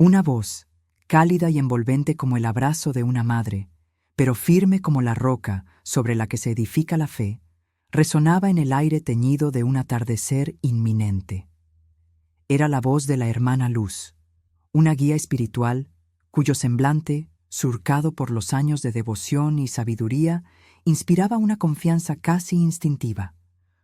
Una voz, cálida y envolvente como el abrazo de una madre, pero firme como la roca sobre la que se edifica la fe, resonaba en el aire teñido de un atardecer inminente. Era la voz de la hermana Luz, una guía espiritual cuyo semblante, surcado por los años de devoción y sabiduría, inspiraba una confianza casi instintiva.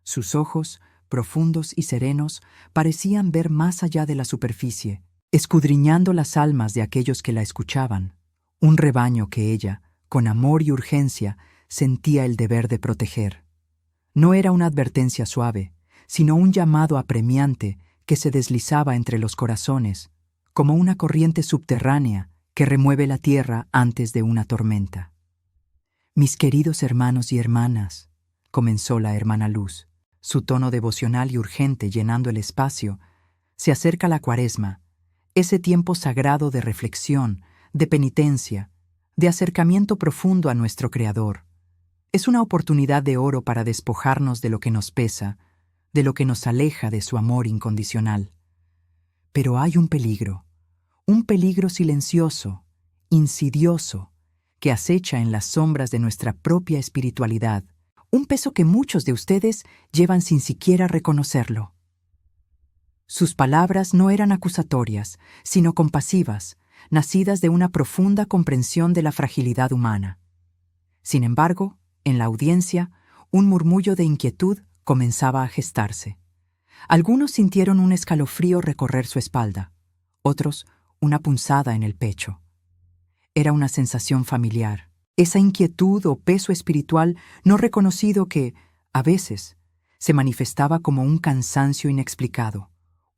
Sus ojos, profundos y serenos, parecían ver más allá de la superficie, escudriñando las almas de aquellos que la escuchaban, un rebaño que ella, con amor y urgencia, sentía el deber de proteger. No era una advertencia suave, sino un llamado apremiante que se deslizaba entre los corazones, como una corriente subterránea que remueve la tierra antes de una tormenta. «Mis queridos hermanos y hermanas», comenzó la hermana Luz, su tono devocional y urgente llenando el espacio, «se acerca la Cuaresma, ese tiempo sagrado de reflexión, de penitencia, de acercamiento profundo a nuestro Creador. Es una oportunidad de oro para despojarnos de lo que nos pesa, de lo que nos aleja de su amor incondicional. Pero hay un peligro silencioso, insidioso, que acecha en las sombras de nuestra propia espiritualidad, un peso que muchos de ustedes llevan sin siquiera reconocerlo». Sus palabras no eran acusatorias, sino compasivas, nacidas de una profunda comprensión de la fragilidad humana. Sin embargo, en la audiencia, un murmullo de inquietud comenzaba a gestarse. Algunos sintieron un escalofrío recorrer su espalda, otros una punzada en el pecho. Era una sensación familiar, esa inquietud o peso espiritual no reconocido que, a veces, se manifestaba como un cansancio inexplicado,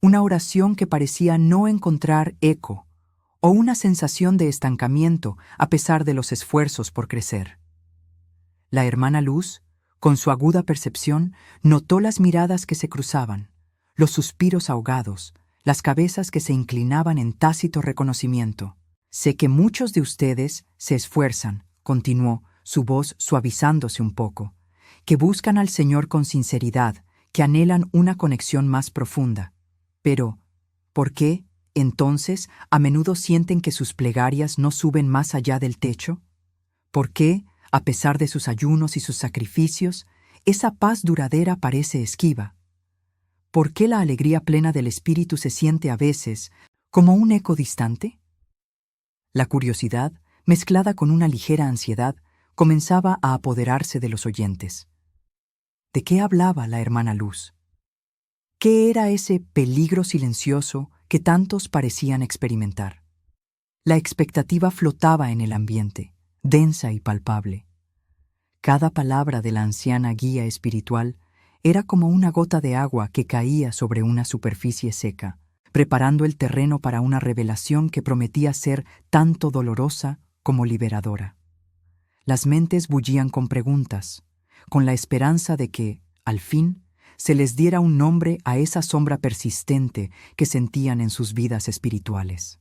una oración que parecía no encontrar eco, o una sensación de estancamiento a pesar de los esfuerzos por crecer. La hermana Luz, con su aguda percepción, notó las miradas que se cruzaban, los suspiros ahogados, las cabezas que se inclinaban en tácito reconocimiento. «Sé que muchos de ustedes se esfuerzan», continuó, su voz suavizándose un poco, «que buscan al Señor con sinceridad, que anhelan una conexión más profunda. Pero, ¿por qué, entonces, a menudo sienten que sus plegarias no suben más allá del techo? ¿Por qué, a pesar de sus ayunos y sus sacrificios, esa paz duradera parece esquiva? ¿Por qué la alegría plena del espíritu se siente a veces como un eco distante?» La curiosidad, mezclada con una ligera ansiedad, comenzaba a apoderarse de los oyentes. ¿De qué hablaba la hermana Luz? ¿Qué era ese peligro silencioso que tantos parecían experimentar? La expectativa flotaba en el ambiente, densa y palpable. Cada palabra de la anciana guía espiritual era como una gota de agua que caía sobre una superficie seca, preparando el terreno para una revelación que prometía ser tanto dolorosa como liberadora. Las mentes bullían con preguntas, con la esperanza de que, al fin, se les diera un nombre a esa sombra persistente que sentían en sus vidas espirituales.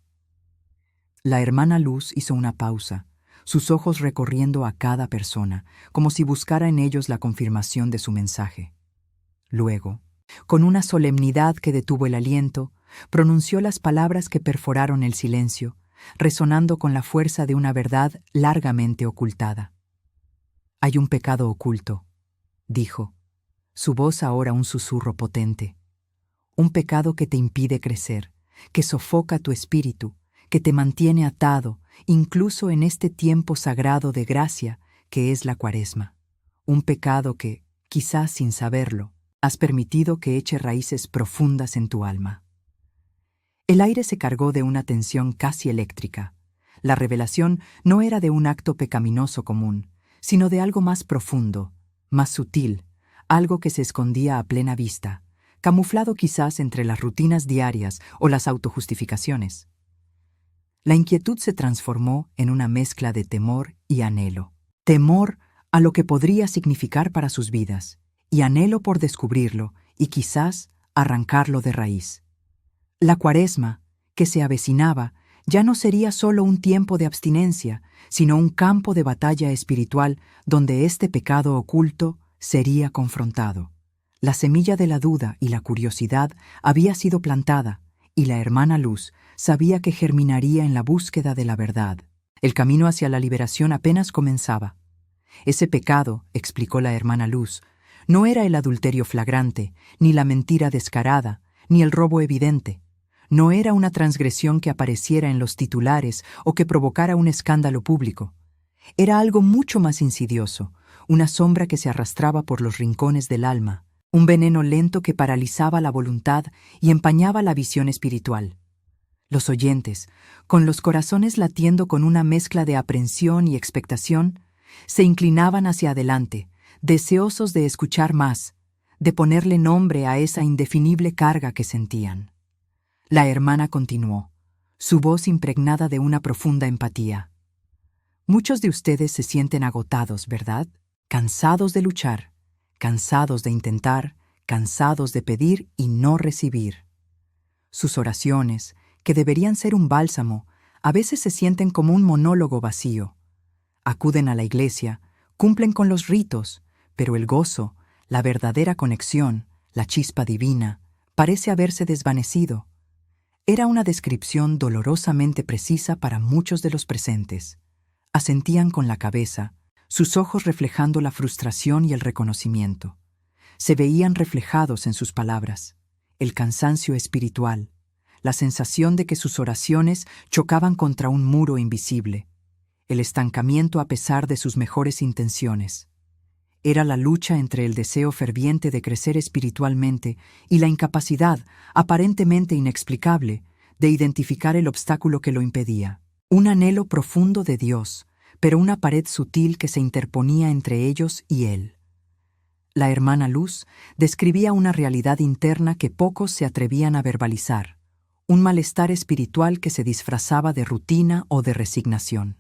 La hermana Luz hizo una pausa, sus ojos recorriendo a cada persona, como si buscara en ellos la confirmación de su mensaje. Luego, con una solemnidad que detuvo el aliento, pronunció las palabras que perforaron el silencio, resonando con la fuerza de una verdad largamente ocultada. «Hay un pecado oculto», dijo, su voz ahora un susurro potente. «Un pecado que te impide crecer, que sofoca tu espíritu, que te mantiene atado, incluso en este tiempo sagrado de gracia que es la Cuaresma. Un pecado que, quizás sin saberlo, has permitido que eche raíces profundas en tu alma». El aire se cargó de una tensión casi eléctrica. La revelación no era de un acto pecaminoso común, sino de algo más profundo, más sutil, algo que se escondía a plena vista, camuflado quizás entre las rutinas diarias o las autojustificaciones. La inquietud se transformó en una mezcla de temor y anhelo. Temor a lo que podría significar para sus vidas, y anhelo por descubrirlo y quizás arrancarlo de raíz. La Cuaresma, que se avecinaba, ya no sería solo un tiempo de abstinencia, sino un campo de batalla espiritual donde este pecado oculto sería confrontado. La semilla de la duda y la curiosidad había sido plantada, y la hermana Luz, sabía que germinaría en la búsqueda de la verdad. El camino hacia la liberación apenas comenzaba. Ese pecado, explicó la hermana Luz, no era el adulterio flagrante, ni la mentira descarada, ni el robo evidente. No era una transgresión que apareciera en los titulares o que provocara un escándalo público. Era algo mucho más insidioso, una sombra que se arrastraba por los rincones del alma, un veneno lento que paralizaba la voluntad y empañaba la visión espiritual. Los oyentes, con los corazones latiendo con una mezcla de aprensión y expectación, se inclinaban hacia adelante, deseosos de escuchar más, de ponerle nombre a esa indefinible carga que sentían. La hermana continuó, su voz impregnada de una profunda empatía. Muchos de ustedes se sienten agotados, ¿verdad? Cansados de luchar, cansados de intentar, cansados de pedir y no recibir. Sus oraciones, que deberían ser un bálsamo, a veces se sienten como un monólogo vacío. Acuden a la iglesia, cumplen con los ritos, pero el gozo, la verdadera conexión, la chispa divina, parece haberse desvanecido. Era una descripción dolorosamente precisa para muchos de los presentes. Asentían con la cabeza, sus ojos reflejando la frustración y el reconocimiento. Se veían reflejados en sus palabras, el cansancio espiritual, la sensación de que sus oraciones chocaban contra un muro invisible, el estancamiento a pesar de sus mejores intenciones. Era la lucha entre el deseo ferviente de crecer espiritualmente y la incapacidad, aparentemente inexplicable, de identificar el obstáculo que lo impedía. Un anhelo profundo de Dios, pero una pared sutil que se interponía entre ellos y Él. La hermana Luz describía una realidad interna que pocos se atrevían a verbalizar, un malestar espiritual que se disfrazaba de rutina o de resignación.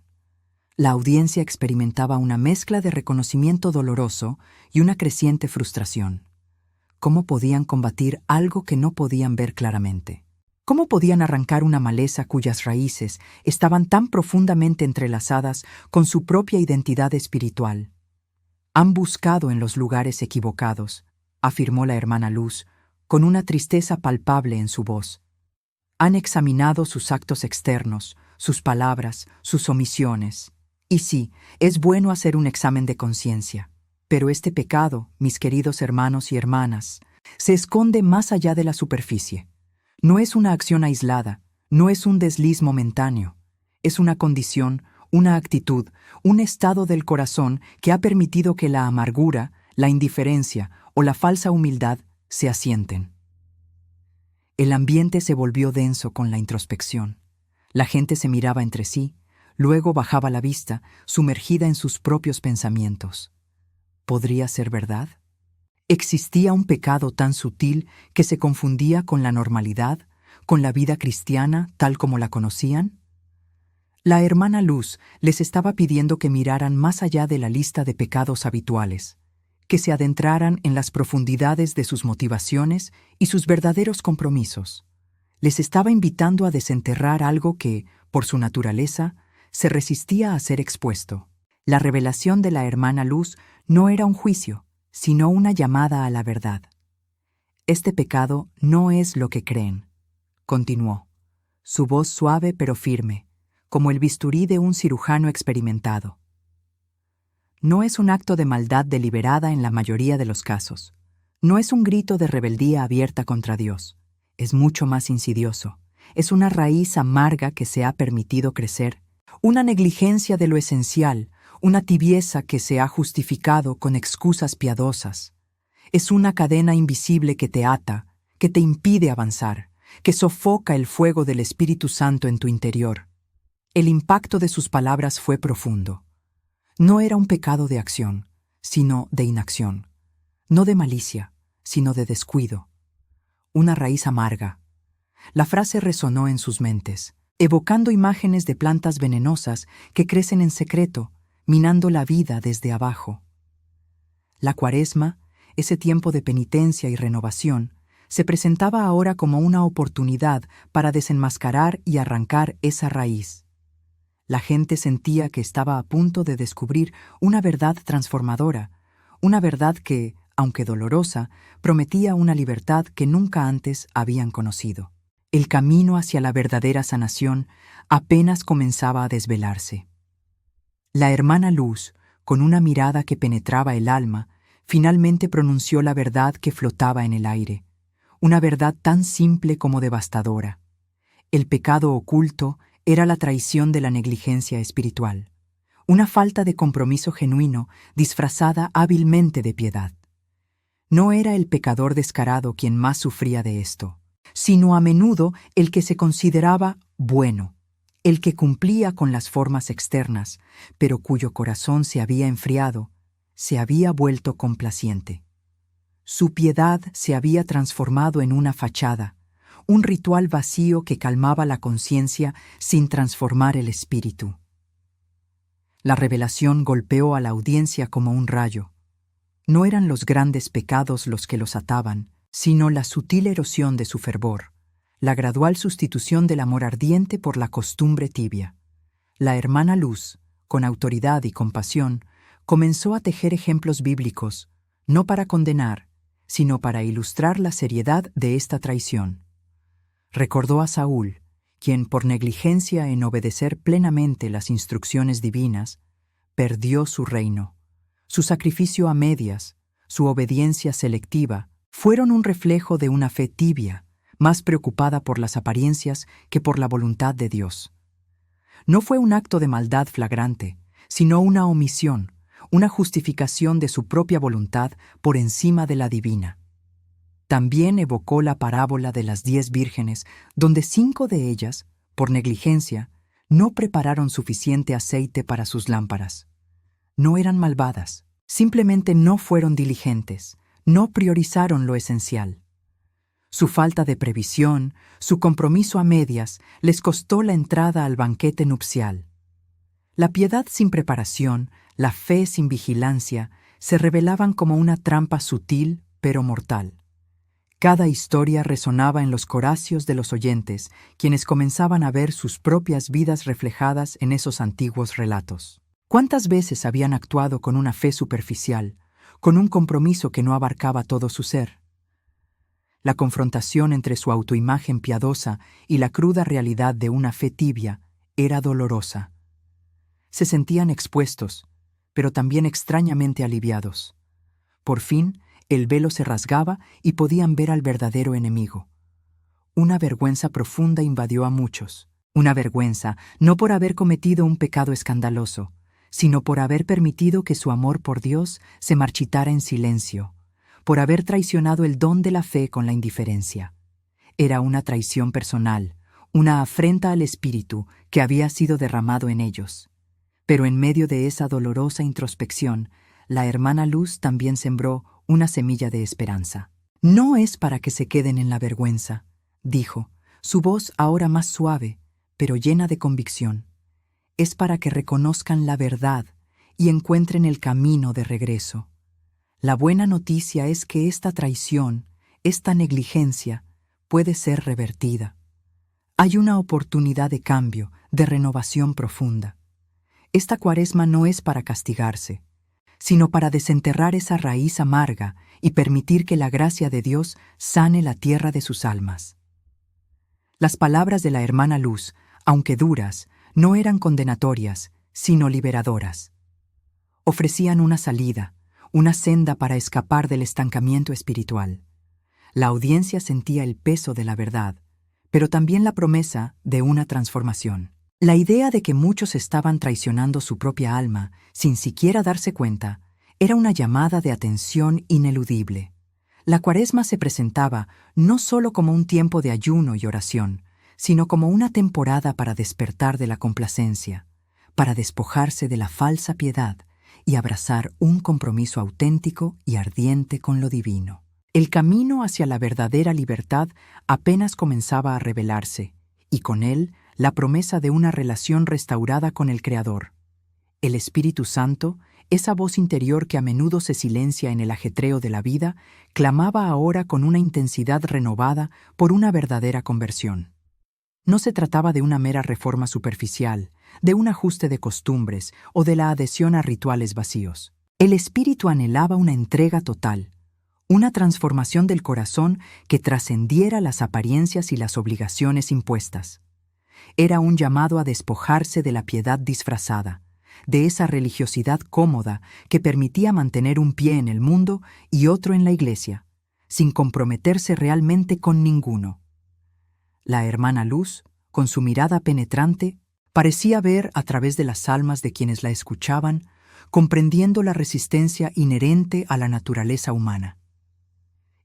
La audiencia experimentaba una mezcla de reconocimiento doloroso y una creciente frustración. ¿Cómo podían combatir algo que no podían ver claramente? ¿Cómo podían arrancar una maleza cuyas raíces estaban tan profundamente entrelazadas con su propia identidad espiritual? Han buscado en los lugares equivocados, afirmó la hermana Luz, con una tristeza palpable en su voz. Han examinado sus actos externos, sus palabras, sus omisiones. Y sí, es bueno hacer un examen de conciencia, pero este pecado, mis queridos hermanos y hermanas, se esconde más allá de la superficie. No es una acción aislada, no es un desliz momentáneo, es una condición, una actitud, un estado del corazón que ha permitido que la amargura, la indiferencia o la falsa humildad se asienten. El ambiente se volvió denso con la introspección. La gente se miraba entre sí, luego bajaba la vista, sumergida en sus propios pensamientos. ¿Podría ser verdad? ¿Existía un pecado tan sutil que se confundía con la normalidad, con la vida cristiana tal como la conocían? La hermana Luz les estaba pidiendo que miraran más allá de la lista de pecados habituales, que se adentraran en las profundidades de sus motivaciones y sus verdaderos compromisos. Les estaba invitando a desenterrar algo que, por su naturaleza, se resistía a ser expuesto. La revelación de la hermana Luz no era un juicio, sino una llamada a la verdad. Este pecado no es lo que creen, continuó, su voz suave pero firme, como el bisturí de un cirujano experimentado. No es un acto de maldad deliberada en la mayoría de los casos. No es un grito de rebeldía abierta contra Dios. Es mucho más insidioso. Es una raíz amarga que se ha permitido crecer, una negligencia de lo esencial, una tibieza que se ha justificado con excusas piadosas. Es una cadena invisible que te ata, que te impide avanzar, que sofoca el fuego del Espíritu Santo en tu interior. El impacto de sus palabras fue profundo. No era un pecado de acción, sino de inacción. No de malicia, sino de descuido. Una raíz amarga. La frase resonó en sus mentes, evocando imágenes de plantas venenosas que crecen en secreto, minando la vida desde abajo. La Cuaresma, ese tiempo de penitencia y renovación, se presentaba ahora como una oportunidad para desenmascarar y arrancar esa raíz. La gente sentía que estaba a punto de descubrir una verdad transformadora, una verdad que, aunque dolorosa, prometía una libertad que nunca antes habían conocido. el camino hacia la verdadera sanación apenas comenzaba a desvelarse. La hermana Luz, con una mirada que penetraba el alma, finalmente pronunció la verdad que flotaba en el aire, una verdad tan simple como devastadora. El pecado oculto era la traición de la negligencia espiritual, una falta de compromiso genuino disfrazada hábilmente de piedad. No era el pecador descarado quien más sufría de esto, sino a menudo el que se consideraba bueno, el que cumplía con las formas externas, pero cuyo corazón se había enfriado, se había vuelto complaciente. Su piedad se había transformado en una fachada, un ritual vacío que calmaba la conciencia sin transformar el espíritu. La revelación golpeó a la audiencia como un rayo. No eran los grandes pecados los que los ataban, sino la sutil erosión de su fervor, la gradual sustitución del amor ardiente por la costumbre tibia. La hermana Luz, con autoridad y compasión, comenzó a tejer ejemplos bíblicos, no para condenar, sino para ilustrar la seriedad de esta traición. Recordó a Saúl, quien por negligencia en obedecer plenamente las instrucciones divinas, perdió su reino. Su sacrificio a medias, su obediencia selectiva, fueron un reflejo de una fe tibia, más preocupada por las apariencias que por la voluntad de Dios. No fue un acto de maldad flagrante, sino una omisión, una justificación de su propia voluntad por encima de la divina. También evocó la parábola de las 10 vírgenes, donde 5 de ellas, por negligencia, no prepararon suficiente aceite para sus lámparas. No eran malvadas, simplemente no fueron diligentes, no priorizaron lo esencial. Su falta de previsión, su compromiso a medias, les costó la entrada al banquete nupcial. La piedad sin preparación, la fe sin vigilancia, se revelaban como una trampa sutil pero mortal. Cada historia resonaba en los coracios de los oyentes, quienes comenzaban a ver sus propias vidas reflejadas en esos antiguos relatos. ¿Cuántas veces habían actuado con una fe superficial, con un compromiso que no abarcaba todo su ser? La confrontación entre su autoimagen piadosa y la cruda realidad de una fe tibia era dolorosa. Se sentían expuestos, pero también extrañamente aliviados. Por fin, el velo se rasgaba y podían ver al verdadero enemigo. Una vergüenza profunda invadió a muchos. Una vergüenza no por haber cometido un pecado escandaloso, sino por haber permitido que su amor por Dios se marchitara en silencio, por haber traicionado el don de la fe con la indiferencia. Era una traición personal, una afrenta al espíritu que había sido derramado en ellos. Pero en medio de esa dolorosa introspección, la hermana Luz también sembró una semilla de esperanza. No es para que se queden en la vergüenza, dijo, su voz ahora más suave, pero llena de convicción. Es para que reconozcan la verdad y encuentren el camino de regreso. La buena noticia es que esta traición, esta negligencia, puede ser revertida. Hay una oportunidad de cambio, de renovación profunda. Esta Cuaresma no es para castigarse, sino para desenterrar esa raíz amarga y permitir que la gracia de Dios sane la tierra de sus almas. Las palabras de la hermana Luz, aunque duras, no eran condenatorias, sino liberadoras. Ofrecían una salida, una senda para escapar del estancamiento espiritual. La audiencia sentía el peso de la verdad, pero también la promesa de una transformación. La idea de que muchos estaban traicionando su propia alma, sin siquiera darse cuenta, era una llamada de atención ineludible. La Cuaresma se presentaba no solo como un tiempo de ayuno y oración, sino como una temporada para despertar de la complacencia, para despojarse de la falsa piedad y abrazar un compromiso auténtico y ardiente con lo divino. El camino hacia la verdadera libertad apenas comenzaba a revelarse, y con él la promesa de una relación restaurada con el Creador. El Espíritu Santo, esa voz interior que a menudo se silencia en el ajetreo de la vida, clamaba ahora con una intensidad renovada por una verdadera conversión. No se trataba de una mera reforma superficial, de un ajuste de costumbres o de la adhesión a rituales vacíos. El Espíritu anhelaba una entrega total, una transformación del corazón que trascendiera las apariencias y las obligaciones impuestas. Era un llamado a despojarse de la piedad disfrazada, de esa religiosidad cómoda que permitía mantener un pie en el mundo y otro en la iglesia, sin comprometerse realmente con ninguno. La hermana Luz, con su mirada penetrante, parecía ver a través de las almas de quienes la escuchaban, comprendiendo la resistencia inherente a la naturaleza humana.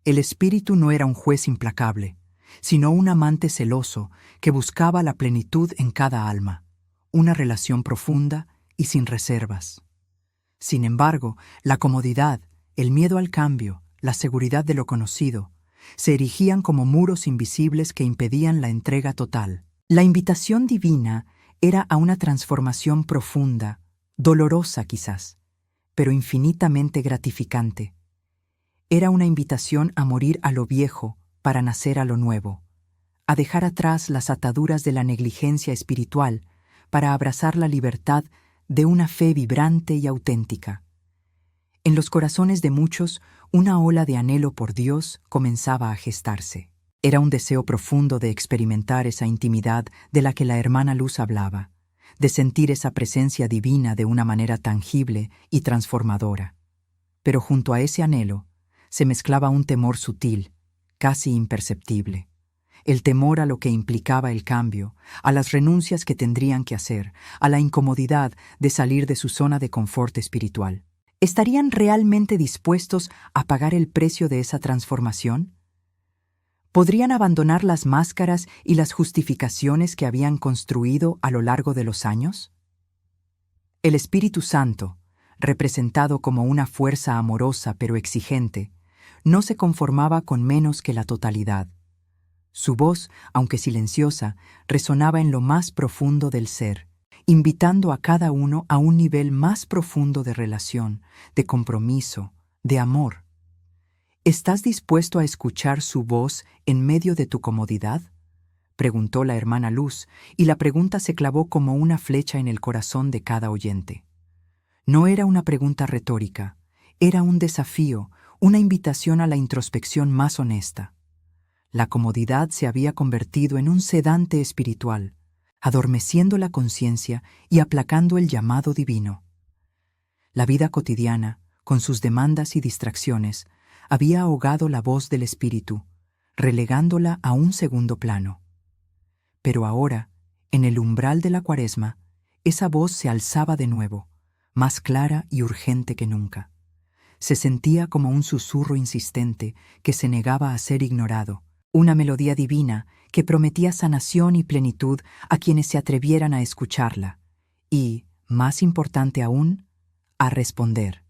El espíritu no era un juez implacable, sino un amante celoso que buscaba la plenitud en cada alma, una relación profunda y sin reservas. Sin embargo, la comodidad, el miedo al cambio, la seguridad de lo conocido, se erigían como muros invisibles que impedían la entrega total. La invitación divina era a una transformación profunda, dolorosa quizás, pero infinitamente gratificante. Era una invitación a morir a lo viejo para nacer a lo nuevo, a dejar atrás las ataduras de la negligencia espiritual para abrazar la libertad de una fe vibrante y auténtica. En los corazones de muchos, una ola de anhelo por Dios comenzaba a gestarse. Era un deseo profundo de experimentar esa intimidad de la que la hermana Luz hablaba, de sentir esa presencia divina de una manera tangible y transformadora. Pero junto a ese anhelo se mezclaba un temor sutil, casi imperceptible. El temor a lo que implicaba el cambio, a las renuncias que tendrían que hacer, a la incomodidad de salir de su zona de confort espiritual. ¿Estarían realmente dispuestos a pagar el precio de esa transformación? ¿Podrían abandonar las máscaras y las justificaciones que habían construido a lo largo de los años? El Espíritu Santo, representado como una fuerza amorosa pero exigente, no se conformaba con menos que la totalidad. Su voz, aunque silenciosa, resonaba en lo más profundo del ser, invitando a cada uno a un nivel más profundo de relación, de compromiso, de amor. ¿Estás dispuesto a escuchar su voz en medio de tu comodidad?, preguntó la hermana Luz, y la pregunta se clavó como una flecha en el corazón de cada oyente. No era una pregunta retórica, era un desafío, una invitación a la introspección más honesta. La comodidad se había convertido en un sedante espiritual, adormeciendo la conciencia y aplacando el llamado divino. La vida cotidiana, con sus demandas y distracciones, había ahogado la voz del espíritu, relegándola a un segundo plano. Pero ahora, en el umbral de la Cuaresma, esa voz se alzaba de nuevo, más clara y urgente que nunca. Se sentía como un susurro insistente que se negaba a ser ignorado, una melodía divina que prometía sanación y plenitud a quienes se atrevieran a escucharla, y, más importante aún, a responder.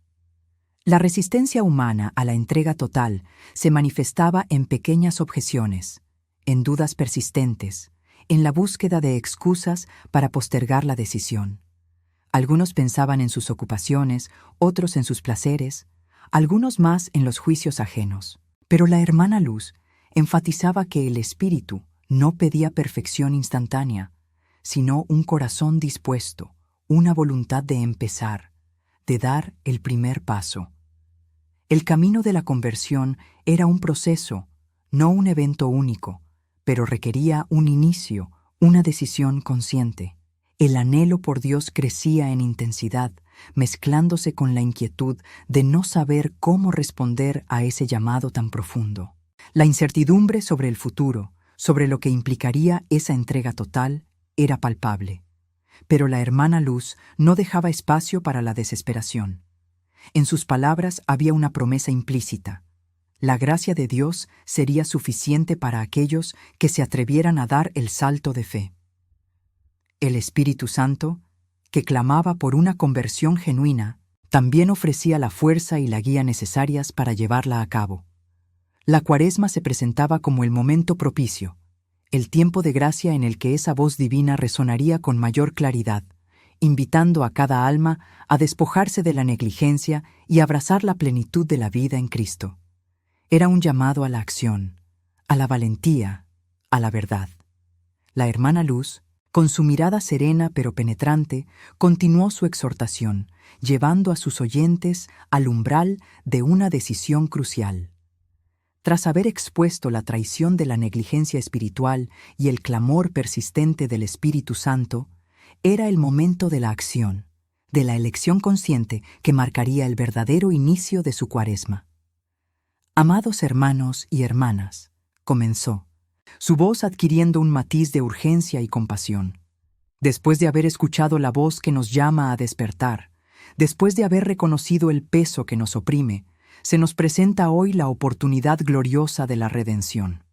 La resistencia humana a la entrega total se manifestaba en pequeñas objeciones, en dudas persistentes, en la búsqueda de excusas para postergar la decisión. Algunos pensaban en sus ocupaciones, otros en sus placeres, algunos más en los juicios ajenos. Pero la hermana Luz enfatizaba que el espíritu no pedía perfección instantánea, sino un corazón dispuesto, una voluntad de empezar, de dar el primer paso. El camino de la conversión era un proceso, no un evento único, pero requería un inicio, una decisión consciente. El anhelo por Dios crecía en intensidad, mezclándose con la inquietud de no saber cómo responder a ese llamado tan profundo. La incertidumbre sobre el futuro, sobre lo que implicaría esa entrega total, era palpable. Pero la hermana Luz no dejaba espacio para la desesperación. En sus palabras había una promesa implícita. La gracia de Dios sería suficiente para aquellos que se atrevieran a dar el salto de fe. El Espíritu Santo, que clamaba por una conversión genuina, también ofrecía la fuerza y la guía necesarias para llevarla a cabo. La Cuaresma se presentaba como el momento propicio, el tiempo de gracia en el que esa voz divina resonaría con mayor claridad, invitando a cada alma a despojarse de la negligencia y abrazar la plenitud de la vida en Cristo. Era un llamado a la acción, a la valentía, a la verdad. La hermana Luz, con su mirada serena pero penetrante, continuó su exhortación, llevando a sus oyentes al umbral de una decisión crucial. Tras haber expuesto la traición de la negligencia espiritual y el clamor persistente del Espíritu Santo, era el momento de la acción, de la elección consciente que marcaría el verdadero inicio de su Cuaresma. Amados hermanos y hermanas, comenzó, su voz adquiriendo un matiz de urgencia y compasión. Después de haber escuchado la voz que nos llama a despertar, después de haber reconocido el peso que nos oprime, se nos presenta hoy la oportunidad gloriosa de la redención.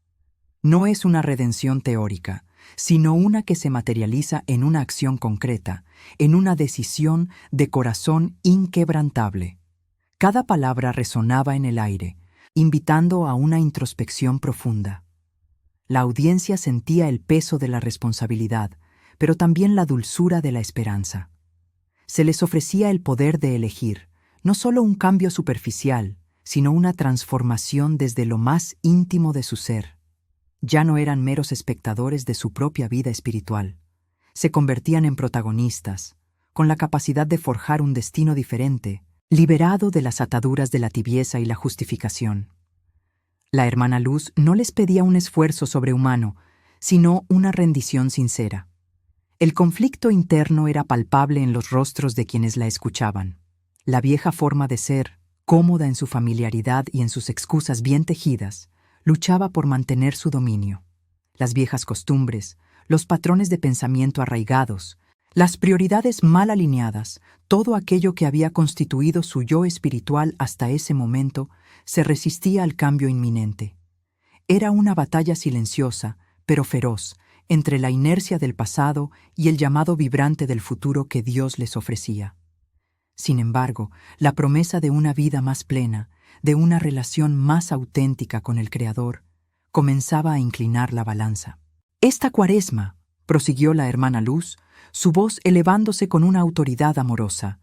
No es una redención teórica, sino una que se materializa en una acción concreta, en una decisión de corazón inquebrantable. Cada palabra resonaba en el aire, invitando a una introspección profunda. La audiencia sentía el peso de la responsabilidad, pero también la dulzura de la esperanza. Se les ofrecía el poder de elegir, no solo un cambio superficial, sino una transformación desde lo más íntimo de su ser. Ya no eran meros espectadores de su propia vida espiritual. Se convertían en protagonistas, con la capacidad de forjar un destino diferente, liberado de las ataduras de la tibieza y la justificación. La hermana Luz no les pedía un esfuerzo sobrehumano, sino una rendición sincera. El conflicto interno era palpable en los rostros de quienes la escuchaban. La vieja forma de ser, cómoda en su familiaridad y en sus excusas bien tejidas, luchaba por mantener su dominio. Las viejas costumbres, los patrones de pensamiento arraigados, las prioridades mal alineadas, todo aquello que había constituido su yo espiritual hasta ese momento, se resistía al cambio inminente. Era una batalla silenciosa, pero feroz, entre la inercia del pasado y el llamado vibrante del futuro que Dios les ofrecía. Sin embargo, la promesa de una vida más plena, de una relación más auténtica con el Creador, comenzaba a inclinar la balanza. Esta Cuaresma, prosiguió la hermana Luz, su voz elevándose con una autoridad amorosa,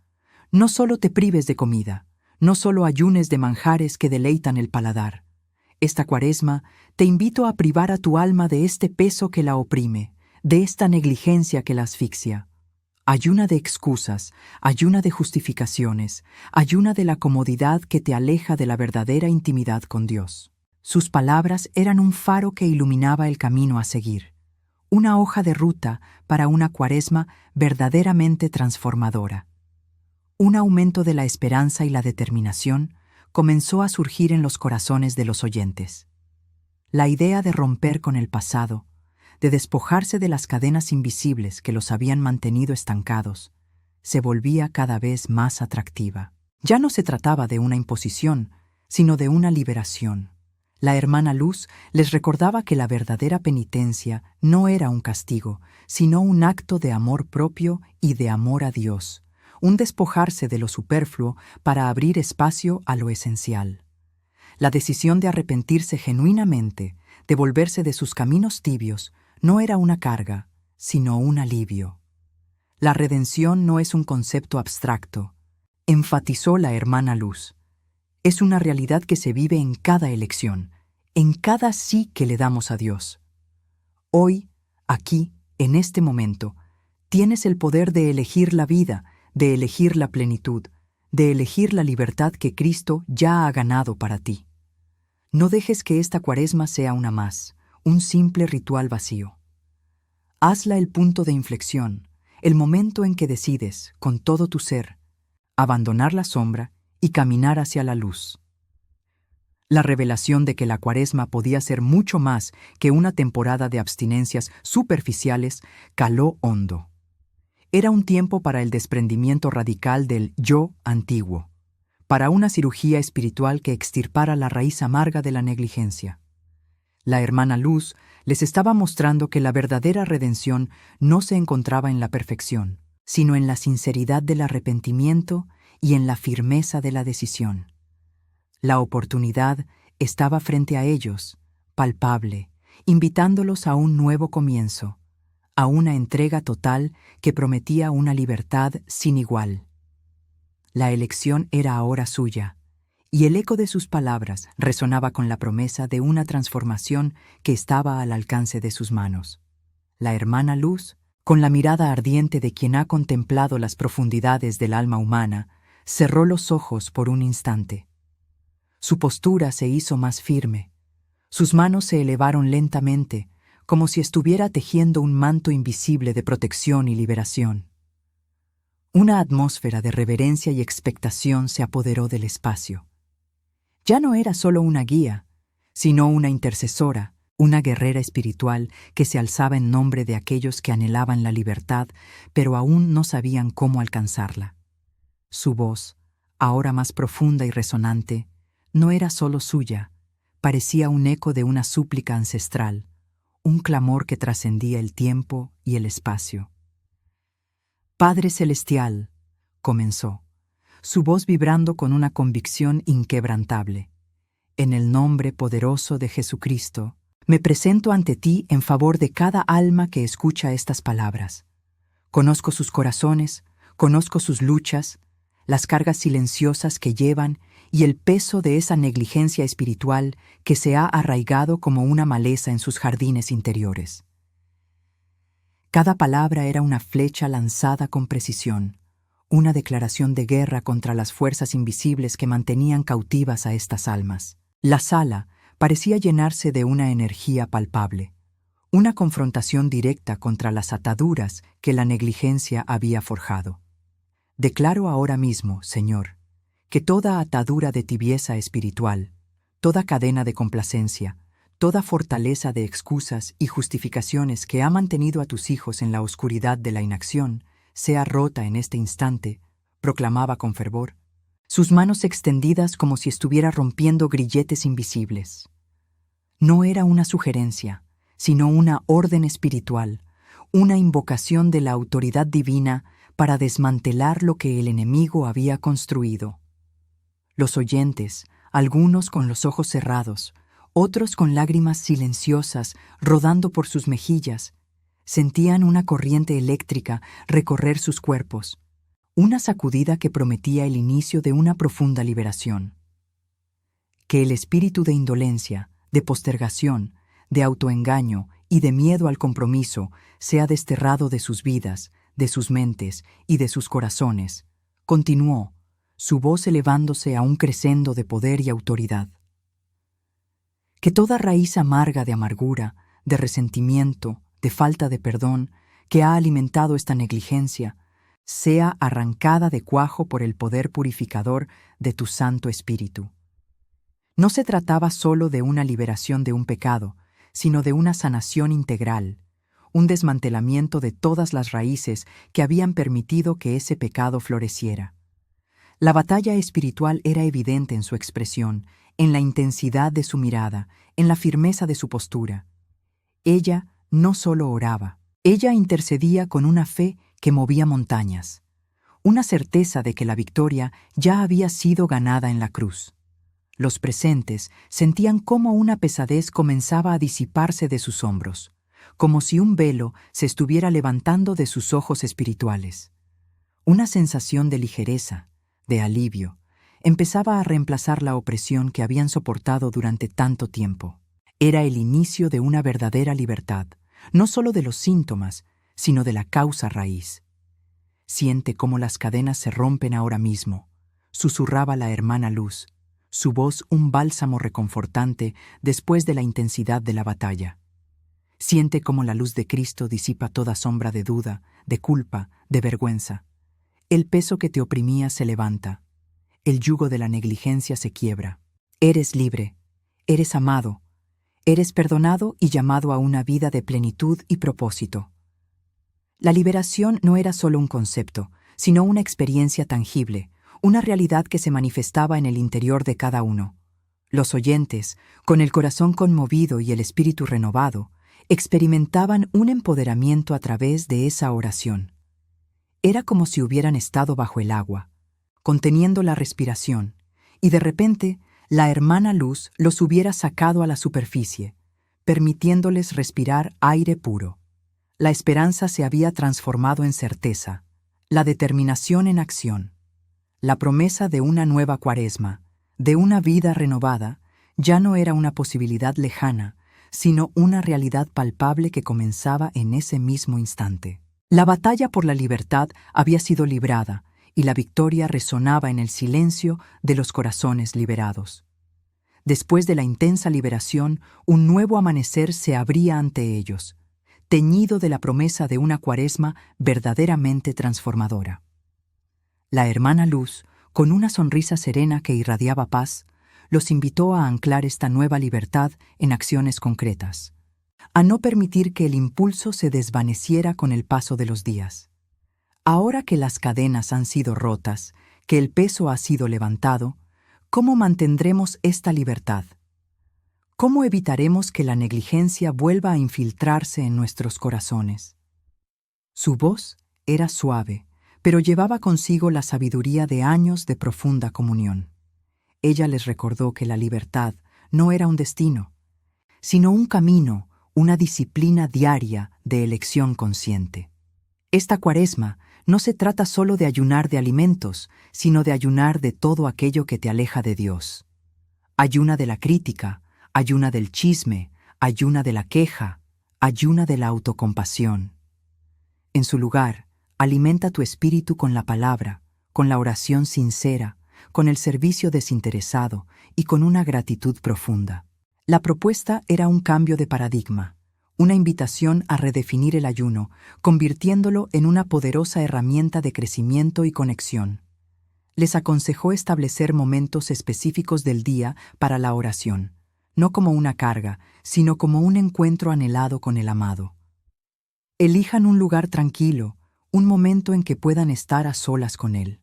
no solo te prives de comida, no solo ayunes de manjares que deleitan el paladar. Esta Cuaresma te invito a privar a tu alma de este peso que la oprime, de esta negligencia que la asfixia. Ayuna de excusas, ayuna de justificaciones, ayuna de la comodidad que te aleja de la verdadera intimidad con Dios. Sus palabras eran un faro que iluminaba el camino a seguir, una hoja de ruta para una Cuaresma verdaderamente transformadora. Un aumento de la esperanza y la determinación comenzó a surgir en los corazones de los oyentes. La idea de romper con el pasado, de despojarse de las cadenas invisibles que los habían mantenido estancados, se volvía cada vez más atractiva. Ya no se trataba de una imposición, sino de una liberación. La hermana Luz les recordaba que la verdadera penitencia no era un castigo, sino un acto de amor propio y de amor a Dios, un despojarse de lo superfluo para abrir espacio a lo esencial. La decisión de arrepentirse genuinamente, de volverse de sus caminos tibios, no era una carga, sino un alivio. La redención no es un concepto abstracto, enfatizó la hermana Luz. Es una realidad que se vive en cada elección, en cada sí que le damos a Dios. Hoy, aquí, en este momento, tienes el poder de elegir la vida, de elegir la plenitud, de elegir la libertad que Cristo ya ha ganado para ti. No dejes que esta Cuaresma sea una más, un simple ritual vacío. Hazla el punto de inflexión, el momento en que decides, con todo tu ser, abandonar la sombra y caminar hacia la luz. La revelación de que la Cuaresma podía ser mucho más que una temporada de abstinencias superficiales caló hondo. Era un tiempo para el desprendimiento radical del yo antiguo, para una cirugía espiritual que extirpara la raíz amarga de la negligencia. La hermana Luz les estaba mostrando que la verdadera redención no se encontraba en la perfección, sino en la sinceridad del arrepentimiento y en la firmeza de la decisión. La oportunidad estaba frente a ellos, palpable, invitándolos a un nuevo comienzo, a una entrega total que prometía una libertad sin igual. La elección era ahora suya, y el eco de sus palabras resonaba con la promesa de una transformación que estaba al alcance de sus manos. La hermana Luz, con la mirada ardiente de quien ha contemplado las profundidades del alma humana, cerró los ojos por un instante. Su postura se hizo más firme, Sus manos se elevaron lentamente, como si estuviera tejiendo un manto invisible de protección y liberación. Una atmósfera de reverencia y expectación se apoderó del espacio. Ya no era solo una guía, sino una intercesora, una guerrera espiritual que se alzaba en nombre de aquellos que anhelaban la libertad, pero aún no sabían cómo alcanzarla. Su voz, ahora más profunda y resonante, no era solo suya, parecía un eco de una súplica ancestral, un clamor que trascendía el tiempo y el espacio. «Padre Celestial», comenzó, su voz vibrando con una convicción inquebrantable. «En el nombre poderoso de Jesucristo, me presento ante ti en favor de cada alma que escucha estas palabras. Conozco sus corazones, conozco sus luchas, las cargas silenciosas que llevan y el peso de esa negligencia espiritual que se ha arraigado como una maleza en sus jardines interiores». Cada palabra era una flecha lanzada con precisión, una declaración de guerra contra las fuerzas invisibles que mantenían cautivas a estas almas. La sala parecía llenarse de una energía palpable, una confrontación directa contra las ataduras que la negligencia había forjado. Declaro ahora mismo, Señor, que toda atadura de tibieza espiritual, toda cadena de complacencia, toda fortaleza de excusas y justificaciones que ha mantenido a tus hijos en la oscuridad de la inacción, sea rota en este instante, proclamaba con fervor, sus manos extendidas como si estuviera rompiendo grilletes invisibles. No era una sugerencia, sino una orden espiritual, una invocación de la autoridad divina para desmantelar lo que el enemigo había construido. Los oyentes, algunos con los ojos cerrados, otros con lágrimas silenciosas rodando por sus mejillas, sentían una corriente eléctrica recorrer sus cuerpos, una sacudida que prometía el inicio de una profunda liberación. Que el espíritu de indolencia, de postergación, de autoengaño y de miedo al compromiso sea desterrado de sus vidas, de sus mentes y de sus corazones, continuó, su voz elevándose a un crescendo de poder y autoridad. Que toda raíz amarga de amargura, de resentimiento, de falta de perdón, que ha alimentado esta negligencia, sea arrancada de cuajo por el poder purificador de tu Santo Espíritu. No se trataba solo de una liberación de un pecado, sino de una sanación integral, un desmantelamiento de todas las raíces que habían permitido que ese pecado floreciera. La batalla espiritual era evidente en su expresión, en la intensidad de su mirada, en la firmeza de su postura. Ella no solo oraba, ella intercedía con una fe que movía montañas, una certeza de que la victoria ya había sido ganada en la cruz. Los presentes sentían cómo una pesadez comenzaba a disiparse de sus hombros, como si un velo se estuviera levantando de sus ojos espirituales. Una sensación de ligereza, de alivio, empezaba a reemplazar la opresión que habían soportado durante tanto tiempo. Era el inicio de una verdadera libertad, no solo de los síntomas, sino de la causa raíz. Siente cómo las cadenas se rompen ahora mismo, susurraba la hermana Luz, su voz un bálsamo reconfortante después de la intensidad de la batalla. Siente cómo la luz de Cristo disipa toda sombra de duda, de culpa, de vergüenza. El peso que te oprimía se levanta. El yugo de la negligencia se quiebra. Eres libre, eres amado, eres perdonado y llamado a una vida de plenitud y propósito. La liberación no era solo un concepto, sino una experiencia tangible, una realidad que se manifestaba en el interior de cada uno. Los oyentes, con el corazón conmovido y el espíritu renovado, experimentaban un empoderamiento a través de esa oración. Era como si hubieran estado bajo el agua, conteniendo la respiración, y de repente la hermana Luz los hubiera sacado a la superficie, permitiéndoles respirar aire puro. La esperanza se había transformado en certeza, la determinación en acción. La promesa de una nueva Cuaresma, de una vida renovada, ya no era una posibilidad lejana, sino una realidad palpable que comenzaba en ese mismo instante. La batalla por la libertad había sido librada, y la victoria resonaba en el silencio de los corazones liberados. Después de la intensa liberación, un nuevo amanecer se abría ante ellos, teñido de la promesa de una Cuaresma verdaderamente transformadora. La hermana Luz, con una sonrisa serena que irradiaba paz, los invitó a anclar esta nueva libertad en acciones concretas, a no permitir que el impulso se desvaneciera con el paso de los días. Ahora que las cadenas han sido rotas, que el peso ha sido levantado, ¿cómo mantendremos esta libertad? ¿Cómo evitaremos que la negligencia vuelva a infiltrarse en nuestros corazones? Su voz era suave, pero llevaba consigo la sabiduría de años de profunda comunión. Ella les recordó que la libertad no era un destino, sino un camino, una disciplina diaria de elección consciente. Esta Cuaresma no se trata solo de ayunar de alimentos, sino de ayunar de todo aquello que te aleja de Dios. Ayuna de la crítica, ayuna del chisme, ayuna de la queja, ayuna de la autocompasión. En su lugar, alimenta tu espíritu con la palabra, con la oración sincera, con el servicio desinteresado y con una gratitud profunda. La propuesta era un cambio de paradigma, una invitación a redefinir el ayuno, convirtiéndolo en una poderosa herramienta de crecimiento y conexión. Les aconsejó establecer momentos específicos del día para la oración, no como una carga, sino como un encuentro anhelado con el amado. Elijan un lugar tranquilo, un momento en que puedan estar a solas con Él.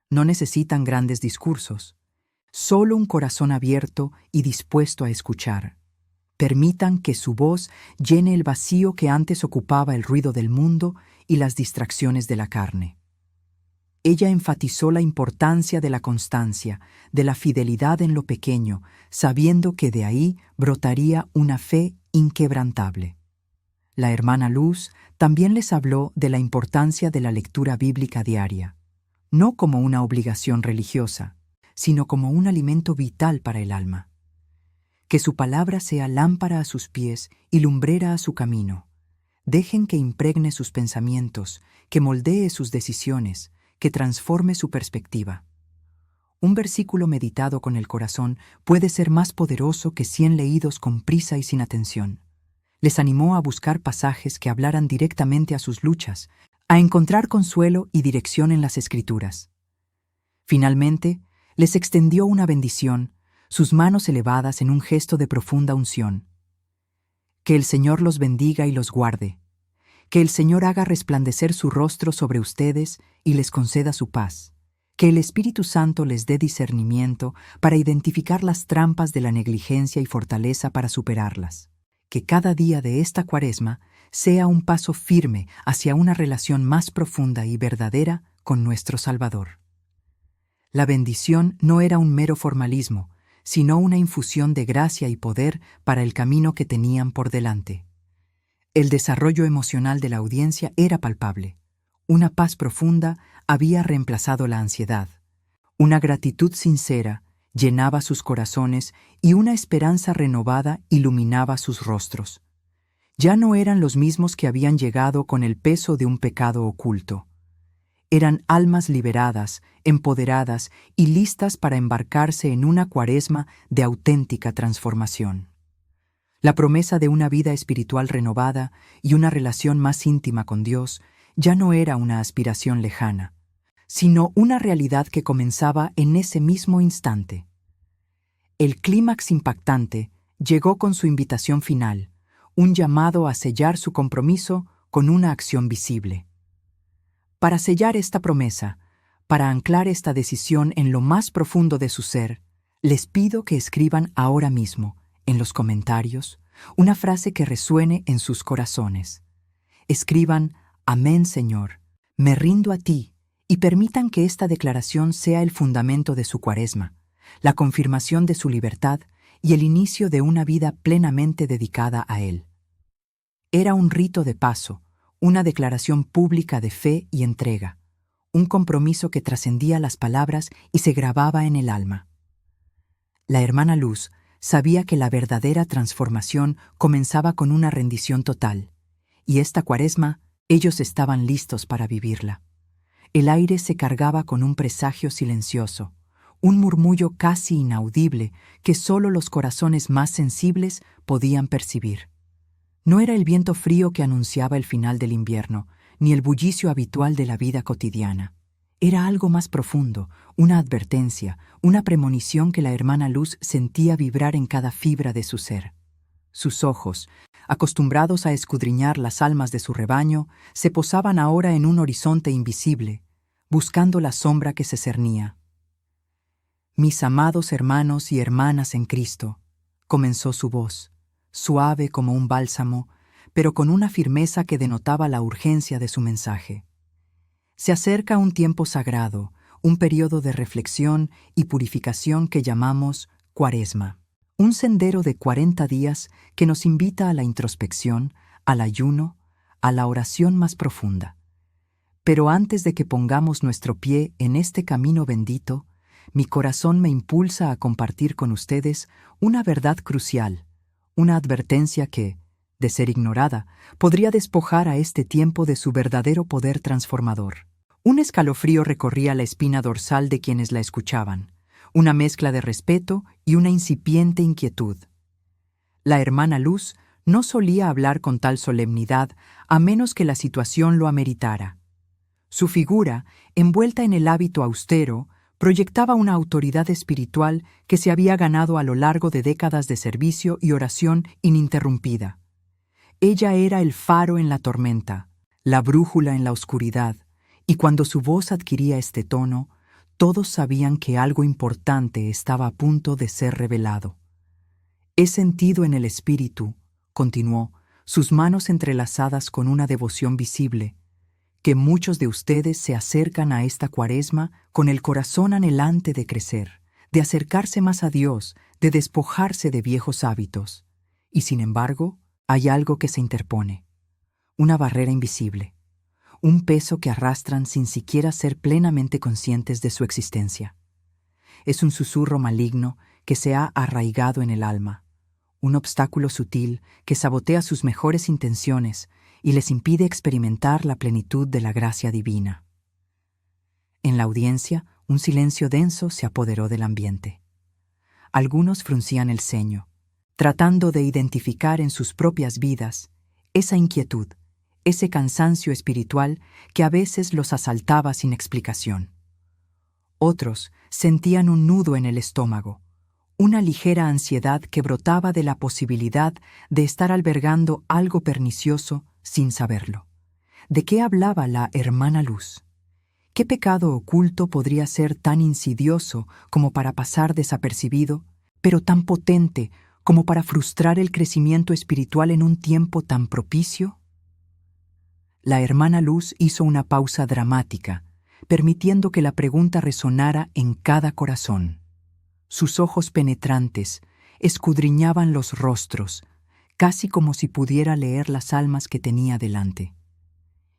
No necesitan grandes discursos, solo un corazón abierto y dispuesto a escuchar. Permitan que su voz llene el vacío que antes ocupaba el ruido del mundo y las distracciones de la carne. Ella enfatizó la importancia de la constancia, de la fidelidad en lo pequeño, sabiendo que de ahí brotaría una fe inquebrantable. La hermana Luz también les habló de la importancia de la lectura bíblica diaria, no como una obligación religiosa, sino como un alimento vital para el alma. Que su palabra sea lámpara a sus pies y lumbrera a su camino. Dejen que impregne sus pensamientos, que moldee sus decisiones, que transforme su perspectiva. Un versículo meditado con el corazón puede ser más poderoso que 100 leídos con prisa y sin atención. Les animó a buscar pasajes que hablaran directamente a sus luchas, a encontrar consuelo y dirección en las Escrituras. Finalmente, les extendió una bendición, sus manos elevadas en un gesto de profunda unción. Que el Señor los bendiga y los guarde. Que el Señor haga resplandecer su rostro sobre ustedes y les conceda su paz. Que el Espíritu Santo les dé discernimiento para identificar las trampas de la negligencia y fortaleza para superarlas. Que cada día de esta Cuaresma sea un paso firme hacia una relación más profunda y verdadera con nuestro Salvador. La bendición no era un mero formalismo, sino una infusión de gracia y poder para el camino que tenían por delante. El desarrollo emocional de la audiencia era palpable. Una paz profunda había reemplazado la ansiedad. Una gratitud sincera llenaba sus corazones y una esperanza renovada iluminaba sus rostros. Ya no eran los mismos que habían llegado con el peso de un pecado oculto. Eran almas liberadas, empoderadas y listas para embarcarse en una Cuaresma de auténtica transformación. La promesa de una vida espiritual renovada y una relación más íntima con Dios ya no era una aspiración lejana, sino una realidad que comenzaba en ese mismo instante. El clímax impactante llegó con su invitación final, un llamado a sellar su compromiso con una acción visible. Para sellar esta promesa, para anclar esta decisión en lo más profundo de su ser, les pido que escriban ahora mismo, en los comentarios, una frase que resuene en sus corazones. Escriban: Amén, Señor, me rindo a ti, y permitan que esta declaración sea el fundamento de su Cuaresma, la confirmación de su libertad y el inicio de una vida plenamente dedicada a Él. Era un rito de paso, una declaración pública de fe y entrega, un compromiso que trascendía las palabras y se grababa en el alma. La hermana Luz sabía que la verdadera transformación comenzaba con una rendición total, y esta Cuaresma ellos estaban listos para vivirla. El aire se cargaba con un presagio silencioso, un murmullo casi inaudible que solo los corazones más sensibles podían percibir. No era el viento frío que anunciaba el final del invierno, ni el bullicio habitual de la vida cotidiana. Era algo más profundo, una advertencia, una premonición que la hermana Luz sentía vibrar en cada fibra de su ser. Sus ojos, acostumbrados a escudriñar las almas de su rebaño, se posaban ahora en un horizonte invisible, buscando la sombra que se cernía. «Mis amados hermanos y hermanas en Cristo», comenzó su voz, suave como un bálsamo, pero con una firmeza que denotaba la urgencia de su mensaje. Se acerca un tiempo sagrado, un periodo de reflexión y purificación que llamamos Cuaresma. Un sendero de 40 días que nos invita a la introspección, al ayuno, a la oración más profunda. Pero antes de que pongamos nuestro pie en este camino bendito, mi corazón me impulsa a compartir con ustedes una verdad crucial, una advertencia que, de ser ignorada, podría despojar a este tiempo de su verdadero poder transformador. Un escalofrío recorría la espina dorsal de quienes la escuchaban, una mezcla de respeto y una incipiente inquietud. La hermana Luz no solía hablar con tal solemnidad a menos que la situación lo ameritara. Su figura, envuelta en el hábito austero, proyectaba una autoridad espiritual que se había ganado a lo largo de décadas de servicio y oración ininterrumpida. Ella era el faro en la tormenta, la brújula en la oscuridad, y cuando su voz adquiría este tono, todos sabían que algo importante estaba a punto de ser revelado. «He sentido en el espíritu», continuó, sus manos entrelazadas con una devoción visible, «que muchos de ustedes se acercan a esta Cuaresma con el corazón anhelante de crecer, de acercarse más a Dios, de despojarse de viejos hábitos. Y sin embargo, hay algo que se interpone, una barrera invisible, un peso que arrastran sin siquiera ser plenamente conscientes de su existencia. Es un susurro maligno que se ha arraigado en el alma, un obstáculo sutil que sabotea sus mejores intenciones y les impide experimentar la plenitud de la gracia divina». En la audiencia, un silencio denso se apoderó del ambiente. Algunos fruncían el ceño, tratando de identificar en sus propias vidas esa inquietud, ese cansancio espiritual que a veces los asaltaba sin explicación. Otros sentían un nudo en el estómago, una ligera ansiedad que brotaba de la posibilidad de estar albergando algo pernicioso sin saberlo. ¿De qué hablaba la hermana Luz? ¿Qué pecado oculto podría ser tan insidioso como para pasar desapercibido, pero tan potente como para frustrar el crecimiento espiritual en un tiempo tan propicio? La hermana Luz hizo una pausa dramática, permitiendo que la pregunta resonara en cada corazón. Sus ojos penetrantes escudriñaban los rostros, casi como si pudiera leer las almas que tenía delante.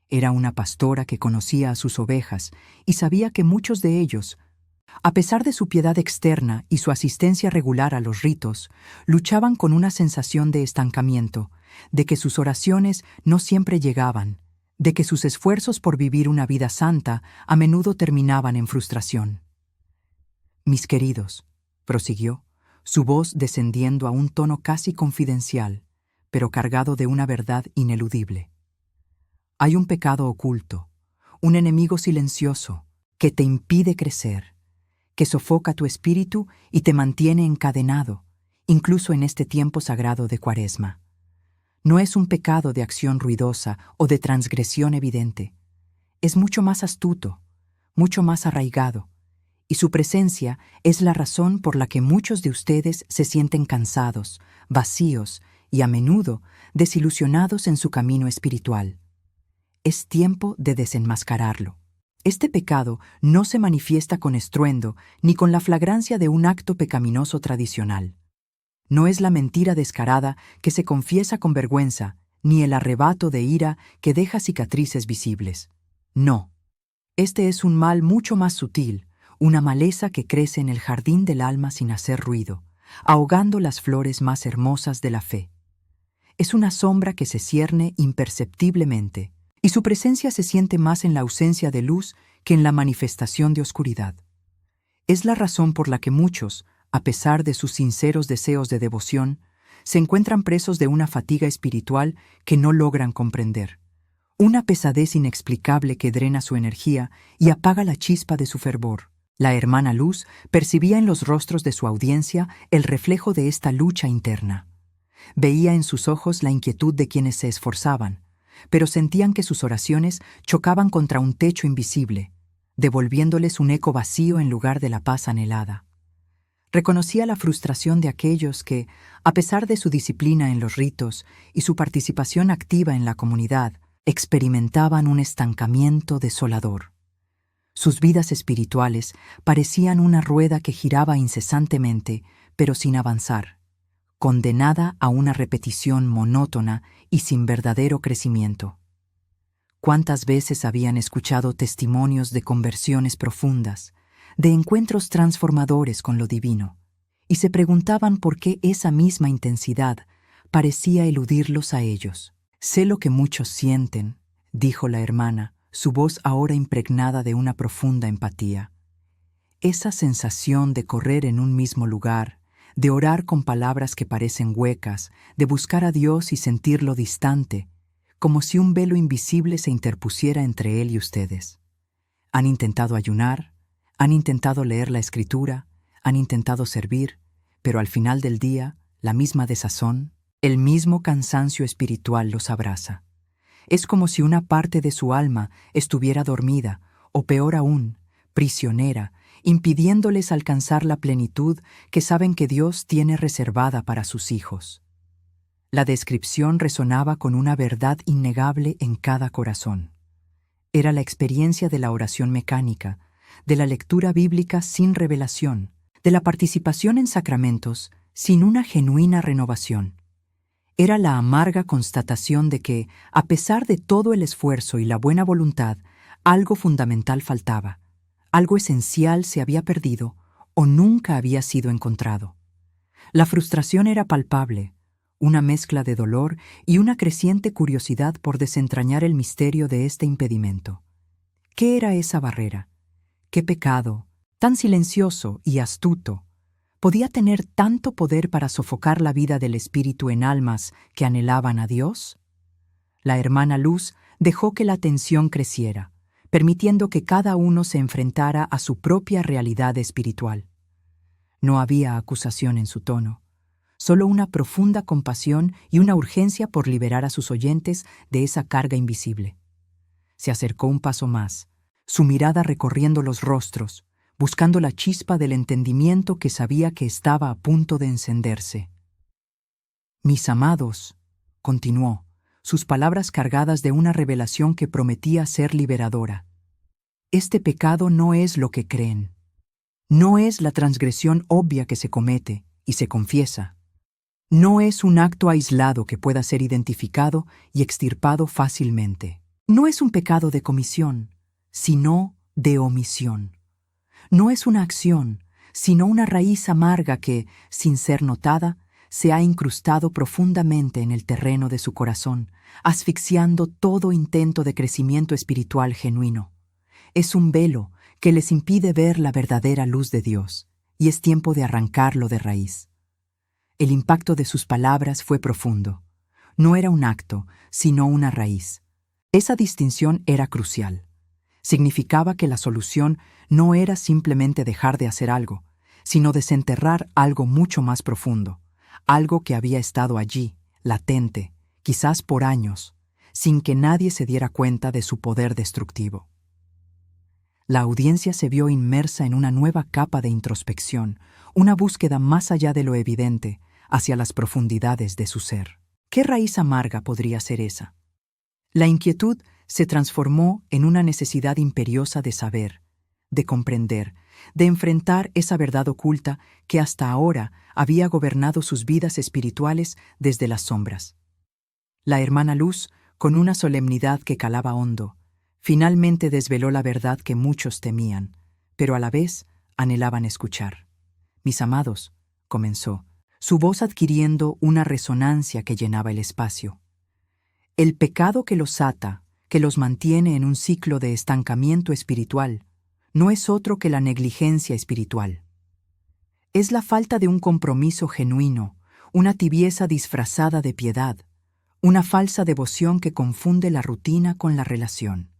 Era una pastora que conocía a sus ovejas y sabía que muchos de ellos, a pesar de su piedad externa y su asistencia regular a los ritos, luchaban con una sensación de estancamiento, de que sus oraciones no siempre llegaban, de que sus esfuerzos por vivir una vida santa a menudo terminaban en frustración. «Mis queridos», prosiguió, su voz descendiendo a un tono casi confidencial, pero cargado de una verdad ineludible. «Hay un pecado oculto, un enemigo silencioso que te impide crecer, que sofoca tu espíritu y te mantiene encadenado, incluso en este tiempo sagrado de Cuaresma. No es un pecado de acción ruidosa o de transgresión evidente. Es mucho más astuto, mucho más arraigado, y su presencia es la razón por la que muchos de ustedes se sienten cansados, vacíos y a menudo desilusionados en su camino espiritual. Es tiempo de desenmascararlo. Este pecado no se manifiesta con estruendo ni con la flagrancia de un acto pecaminoso tradicional. No es la mentira descarada que se confiesa con vergüenza, ni el arrebato de ira que deja cicatrices visibles. No. Este es un mal mucho más sutil, una maleza que crece en el jardín del alma sin hacer ruido, ahogando las flores más hermosas de la fe. Es una sombra que se cierne imperceptiblemente, y su presencia se siente más en la ausencia de luz que en la manifestación de oscuridad. Es la razón por la que muchos, a pesar de sus sinceros deseos de devoción, se encuentran presos de una fatiga espiritual que no logran comprender. Una pesadez inexplicable que drena su energía y apaga la chispa de su fervor. La hermana Luz percibía en los rostros de su audiencia el reflejo de esta lucha interna. Veía en sus ojos la inquietud de quienes se esforzaban, pero sentían que sus oraciones chocaban contra un techo invisible, devolviéndoles un eco vacío en lugar de la paz anhelada. Reconocía la frustración de aquellos que, a pesar de su disciplina en los ritos y su participación activa en la comunidad, experimentaban un estancamiento desolador. Sus vidas espirituales parecían una rueda que giraba incesantemente, pero sin avanzar, condenada a una repetición monótona y sin verdadero crecimiento. ¿Cuántas veces habían escuchado testimonios de conversiones profundas, de encuentros transformadores con lo divino, y se preguntaban por qué esa misma intensidad parecía eludirlos a ellos? «Sé lo que muchos sienten», dijo la hermana, su voz ahora impregnada de una profunda empatía. Esa sensación de correr en un mismo lugar, de orar con palabras que parecen huecas, de buscar a Dios y sentirlo distante, como si un velo invisible se interpusiera entre Él y ustedes. Han intentado ayunar, han intentado leer la Escritura, han intentado servir, pero al final del día, la misma desazón, el mismo cansancio espiritual los abraza. Es como si una parte de su alma estuviera dormida, o peor aún, prisionera, impidiéndoles alcanzar la plenitud que saben que Dios tiene reservada para sus hijos. La descripción resonaba con una verdad innegable en cada corazón. Era la experiencia de la oración mecánica, de la lectura bíblica sin revelación, de la participación en sacramentos sin una genuina renovación. Era la amarga constatación de que, a pesar de todo el esfuerzo y la buena voluntad, algo fundamental faltaba, algo esencial se había perdido o nunca había sido encontrado. La frustración era palpable, una mezcla de dolor y una creciente curiosidad por desentrañar el misterio de este impedimento. ¿Qué era esa barrera? ¿Qué pecado, tan silencioso y astuto, podía tener tanto poder para sofocar la vida del espíritu en almas que anhelaban a Dios? La hermana Luz dejó que la tensión creciera, permitiendo que cada uno se enfrentara a su propia realidad espiritual. No había acusación en su tono, solo una profunda compasión y una urgencia por liberar a sus oyentes de esa carga invisible. Se acercó un paso más, su mirada recorriendo los rostros, buscando la chispa del entendimiento que sabía que estaba a punto de encenderse. «Mis amados», continuó, sus palabras cargadas de una revelación que prometía ser liberadora. «Este pecado no es lo que creen. No es la transgresión obvia que se comete y se confiesa. No es un acto aislado que pueda ser identificado y extirpado fácilmente. No es un pecado de comisión, sino de omisión. No es una acción, sino una raíz amarga que, sin ser notada, se ha incrustado profundamente en el terreno de su corazón, asfixiando todo intento de crecimiento espiritual genuino. Es un velo que les impide ver la verdadera luz de Dios, y es tiempo de arrancarlo de raíz». El impacto de sus palabras fue profundo. No era un acto, sino una raíz. Esa distinción era crucial. Significaba que la solución no era simplemente dejar de hacer algo, sino desenterrar algo mucho más profundo, algo que había estado allí, latente, quizás por años, sin que nadie se diera cuenta de su poder destructivo. La audiencia se vio inmersa en una nueva capa de introspección, una búsqueda más allá de lo evidente, hacia las profundidades de su ser. ¿Qué raíz amarga podría ser esa? La inquietud se transformó en una necesidad imperiosa de saber, de comprender, de enfrentar esa verdad oculta que hasta ahora había gobernado sus vidas espirituales desde las sombras. La hermana Luz, con una solemnidad que calaba hondo, finalmente desveló la verdad que muchos temían, pero a la vez anhelaban escuchar. «Mis amados», comenzó, su voz adquiriendo una resonancia que llenaba el espacio. «El pecado que los ata, que los mantiene en un ciclo de estancamiento espiritual, no es otro que la negligencia espiritual. Es la falta de un compromiso genuino, una tibieza disfrazada de piedad, una falsa devoción que confunde la rutina con la relación,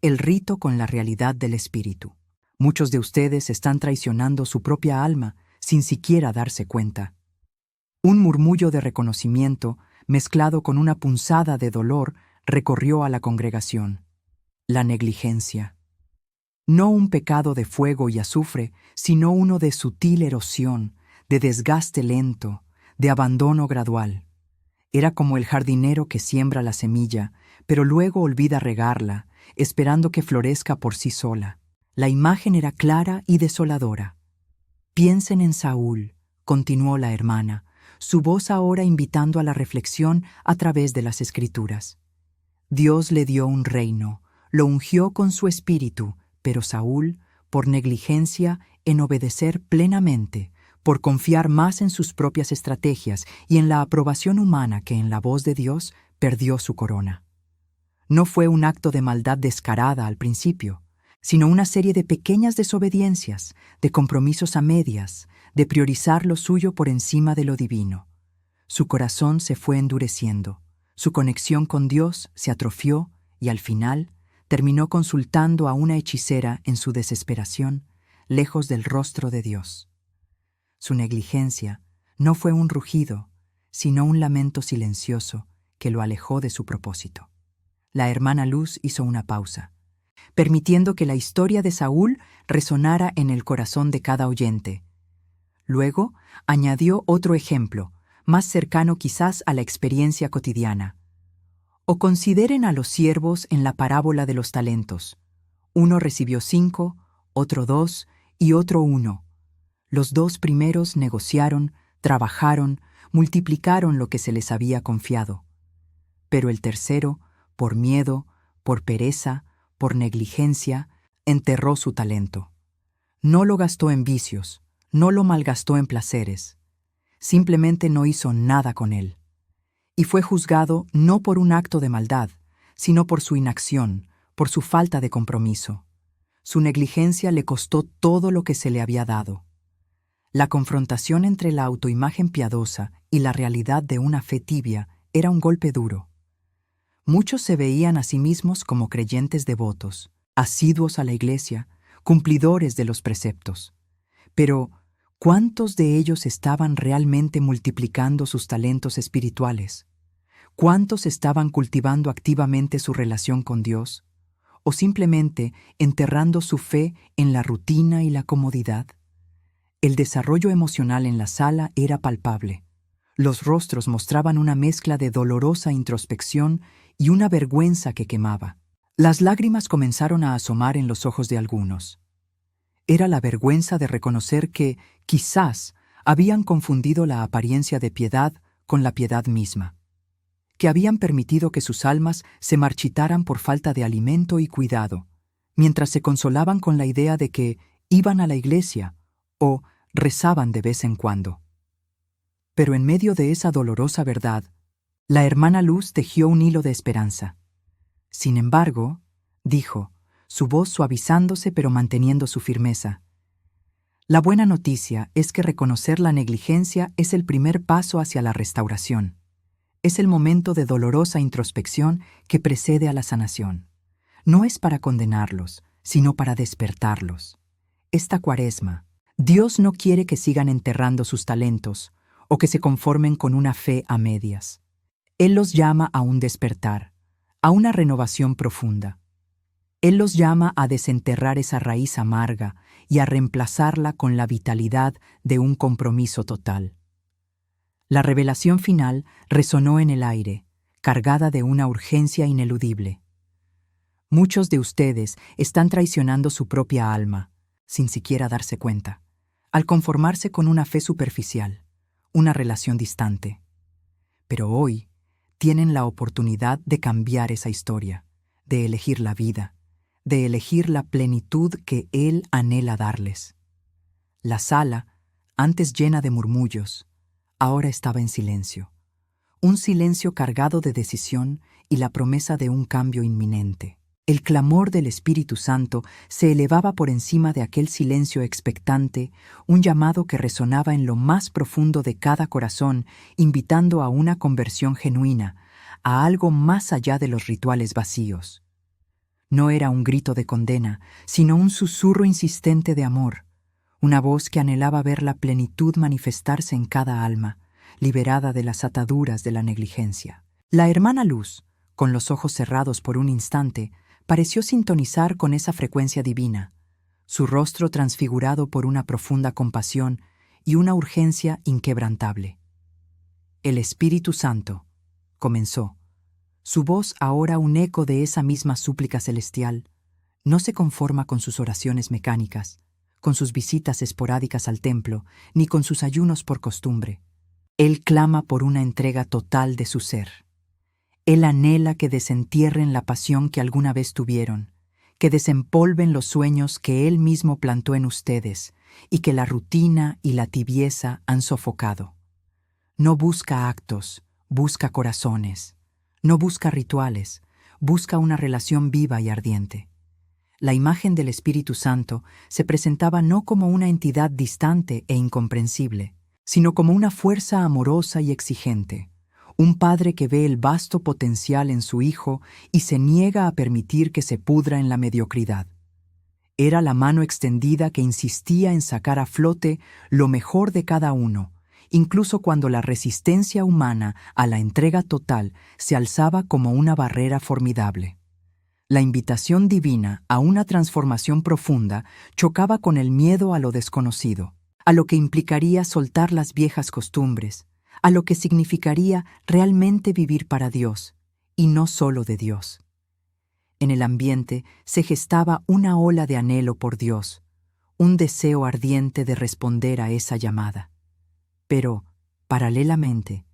el rito con la realidad del espíritu. Muchos de ustedes están traicionando su propia alma sin siquiera darse cuenta. Un murmullo de reconocimiento, mezclado con una punzada de dolor, recorrió a la congregación. La negligencia. No un pecado de fuego y azufre, sino uno de sutil erosión, de desgaste lento, de abandono gradual. Era como el jardinero que siembra la semilla, pero luego olvida regarla, esperando que florezca por sí sola. La imagen era clara y desoladora. Piensen en Saúl, continuó la hermana, su voz ahora invitando a la reflexión a través de las Escrituras. Dios le dio un reino, lo ungió con su espíritu, pero Saúl, por negligencia en obedecer plenamente, por confiar más en sus propias estrategias y en la aprobación humana que en la voz de Dios, perdió su corona. No fue un acto de maldad descarada al principio, sino una serie de pequeñas desobediencias, de compromisos a medias, de priorizar lo suyo por encima de lo divino. Su corazón se fue endureciendo, su conexión con Dios se atrofió y al final terminó consultando a una hechicera en su desesperación, lejos del rostro de Dios. Su negligencia no fue un rugido, sino un lamento silencioso que lo alejó de su propósito. La hermana Luz hizo una pausa, permitiendo que la historia de Saúl resonara en el corazón de cada oyente. Luego añadió otro ejemplo, más cercano quizás a la experiencia cotidiana. O consideren a los siervos en la parábola de los talentos. Uno recibió 5, otro 2 y otro 1. Los 2 primeros negociaron, trabajaron, multiplicaron lo que se les había confiado. Pero el tercero, por miedo, por pereza, por negligencia, enterró su talento. No lo gastó en vicios, no lo malgastó en placeres. Simplemente no hizo nada con él. Y fue juzgado no por un acto de maldad, sino por su inacción, por su falta de compromiso. Su negligencia le costó todo lo que se le había dado. La confrontación entre la autoimagen piadosa y la realidad de una fe tibia era un golpe duro. Muchos se veían a sí mismos como creyentes devotos, asiduos a la iglesia, cumplidores de los preceptos. Pero, ¿cuántos de ellos estaban realmente multiplicando sus talentos espirituales? ¿Cuántos estaban cultivando activamente su relación con Dios? ¿O simplemente enterrando su fe en la rutina y la comodidad? El desarrollo emocional en la sala era palpable. Los rostros mostraban una mezcla de dolorosa introspección y una vergüenza que quemaba. Las lágrimas comenzaron a asomar en los ojos de algunos. Era la vergüenza de reconocer que, quizás, habían confundido la apariencia de piedad con la piedad misma, que habían permitido que sus almas se marchitaran por falta de alimento y cuidado, mientras se consolaban con la idea de que iban a la iglesia o rezaban de vez en cuando. Pero en medio de esa dolorosa verdad, la hermana Luz tejió un hilo de esperanza. Sin embargo, dijo, su voz suavizándose pero manteniendo su firmeza, la buena noticia es que reconocer la negligencia es el primer paso hacia la restauración. Es el momento de dolorosa introspección que precede a la sanación. No es para condenarlos, sino para despertarlos. Esta Cuaresma, Dios no quiere que sigan enterrando sus talentos o que se conformen con una fe a medias. Él los llama a un despertar, a una renovación profunda. Él los llama a desenterrar esa raíz amarga y a reemplazarla con la vitalidad de un compromiso total. La revelación final resonó en el aire, cargada de una urgencia ineludible. Muchos de ustedes están traicionando su propia alma, sin siquiera darse cuenta, al conformarse con una fe superficial, una relación distante. Pero hoy tienen la oportunidad de cambiar esa historia, de elegir la vida, de elegir la plenitud que Él anhela darles. La sala, antes llena de murmullos, ahora estaba en silencio, un silencio cargado de decisión y la promesa de un cambio inminente. El clamor del Espíritu Santo se elevaba por encima de aquel silencio expectante, un llamado que resonaba en lo más profundo de cada corazón, invitando a una conversión genuina, a algo más allá de los rituales vacíos. No era un grito de condena, sino un susurro insistente de amor, una voz que anhelaba ver la plenitud manifestarse en cada alma, liberada de las ataduras de la negligencia. La hermana Luz, con los ojos cerrados por un instante, pareció sintonizar con esa frecuencia divina, su rostro transfigurado por una profunda compasión y una urgencia inquebrantable. El Espíritu Santo, comenzó, su voz ahora un eco de esa misma súplica celestial, no se conforma con sus oraciones mecánicas, con sus visitas esporádicas al templo, ni con sus ayunos por costumbre. Él clama por una entrega total de su ser. Él anhela que desentierren la pasión que alguna vez tuvieron, que desempolven los sueños que Él mismo plantó en ustedes y que la rutina y la tibieza han sofocado. No busca actos, busca corazones. No busca rituales, busca una relación viva y ardiente. La imagen del Espíritu Santo se presentaba no como una entidad distante e incomprensible, sino como una fuerza amorosa y exigente, un padre que ve el vasto potencial en su hijo y se niega a permitir que se pudra en la mediocridad. Era la mano extendida que insistía en sacar a flote lo mejor de cada uno, incluso cuando la resistencia humana a la entrega total se alzaba como una barrera formidable. La invitación divina a una transformación profunda chocaba con el miedo a lo desconocido, a lo que implicaría soltar las viejas costumbres, a lo que significaría realmente vivir para Dios, y no solo de Dios. En el ambiente se gestaba una ola de anhelo por Dios, un deseo ardiente de responder a esa llamada. Pero, paralelamente,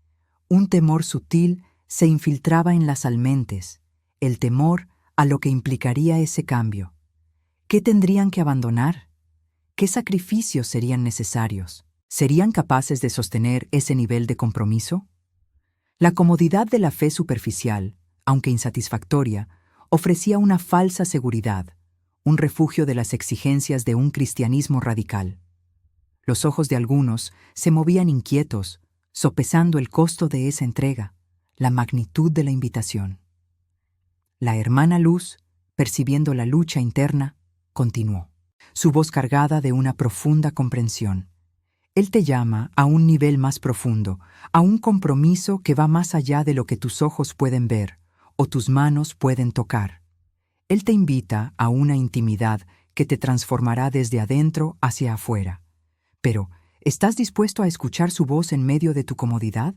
un temor sutil se infiltraba en las almentes, el temor a lo que implicaría ese cambio. ¿Qué tendrían que abandonar? ¿Qué sacrificios serían necesarios? ¿Serían capaces de sostener ese nivel de compromiso? La comodidad de la fe superficial, aunque insatisfactoria, ofrecía una falsa seguridad, un refugio de las exigencias de un cristianismo radical. Los ojos de algunos se movían inquietos, sopesando el costo de esa entrega, la magnitud de la invitación. La hermana Luz, percibiendo la lucha interna, continuó, su voz cargada de una profunda comprensión. Él te llama a un nivel más profundo, a un compromiso que va más allá de lo que tus ojos pueden ver o tus manos pueden tocar. Él te invita a una intimidad que te transformará desde adentro hacia afuera. Pero, ¿estás dispuesto a escuchar su voz en medio de tu comodidad?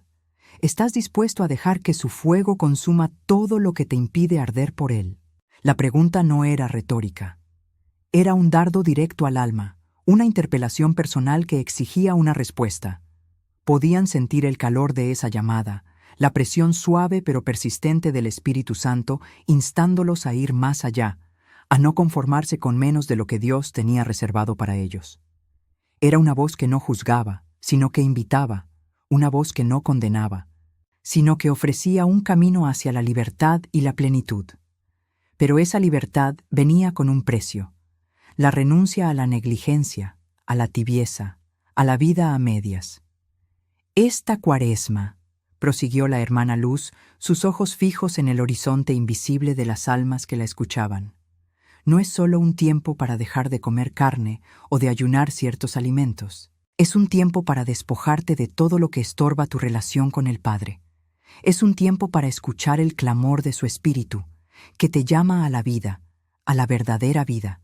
¿Estás dispuesto a dejar que su fuego consuma todo lo que te impide arder por él? La pregunta no era retórica. Era un dardo directo al alma, una interpelación personal que exigía una respuesta. Podían sentir el calor de esa llamada, la presión suave pero persistente del Espíritu Santo, instándolos a ir más allá, a no conformarse con menos de lo que Dios tenía reservado para ellos. Era una voz que no juzgaba, sino que invitaba, una voz que no condenaba, sino que ofrecía un camino hacia la libertad y la plenitud. Pero esa libertad venía con un precio, la renuncia a la negligencia, a la tibieza, a la vida a medias. Esta Cuaresma, prosiguió la hermana Luz, sus ojos fijos en el horizonte invisible de las almas que la escuchaban, no es solo un tiempo para dejar de comer carne o de ayunar ciertos alimentos. Es un tiempo para despojarte de todo lo que estorba tu relación con el Padre. Es un tiempo para escuchar el clamor de su Espíritu, que te llama a la vida, a la verdadera vida.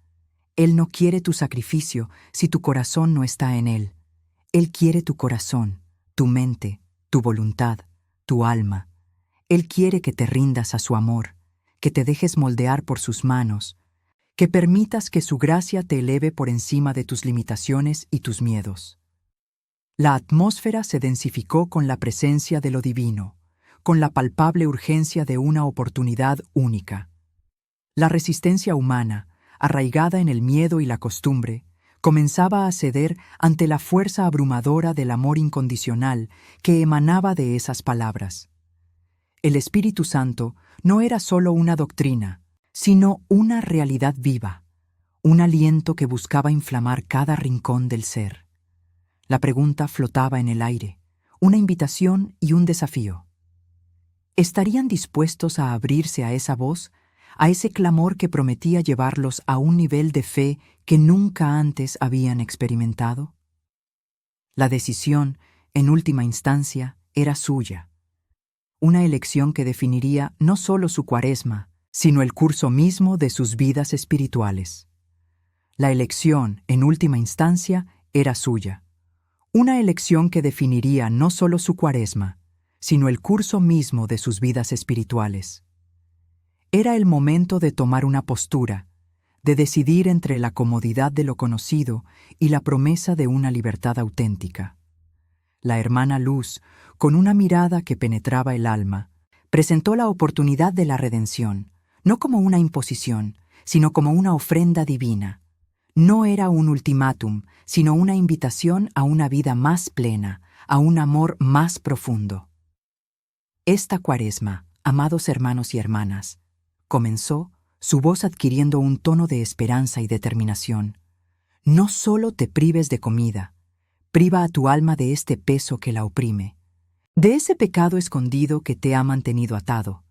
Él no quiere tu sacrificio si tu corazón no está en Él. Él quiere tu corazón, tu mente, tu voluntad, tu alma. Él quiere que te rindas a su amor, que te dejes moldear por sus manos, que permitas que su gracia te eleve por encima de tus limitaciones y tus miedos. La atmósfera se densificó con la presencia de lo divino, con la palpable urgencia de una oportunidad única. La resistencia humana, arraigada en el miedo y la costumbre, comenzaba a ceder ante la fuerza abrumadora del amor incondicional que emanaba de esas palabras. El Espíritu Santo no era solo una doctrina, sino una realidad viva, un aliento que buscaba inflamar cada rincón del ser. La pregunta flotaba en el aire, una invitación y un desafío. ¿Estarían dispuestos a abrirse a esa voz, a ese clamor que prometía llevarlos a un nivel de fe que nunca antes habían experimentado? La decisión, en última instancia, era suya. Una elección que definiría no solo su cuaresma, sino el curso mismo de sus vidas espirituales. La elección, en última instancia, era suya. Una elección que definiría no solo su cuaresma, sino el curso mismo de sus vidas espirituales. Era el momento de tomar una postura, de decidir entre la comodidad de lo conocido y la promesa de una libertad auténtica. La hermana Luz, con una mirada que penetraba el alma, presentó la oportunidad de la redención, no como una imposición, sino como una ofrenda divina. No era un ultimátum, sino una invitación a una vida más plena, a un amor más profundo. Esta cuaresma, amados hermanos y hermanas, comenzó, su voz adquiriendo un tono de esperanza y determinación. No solo te prives de comida, priva a tu alma de este peso que la oprime, de ese pecado escondido que te ha mantenido atado,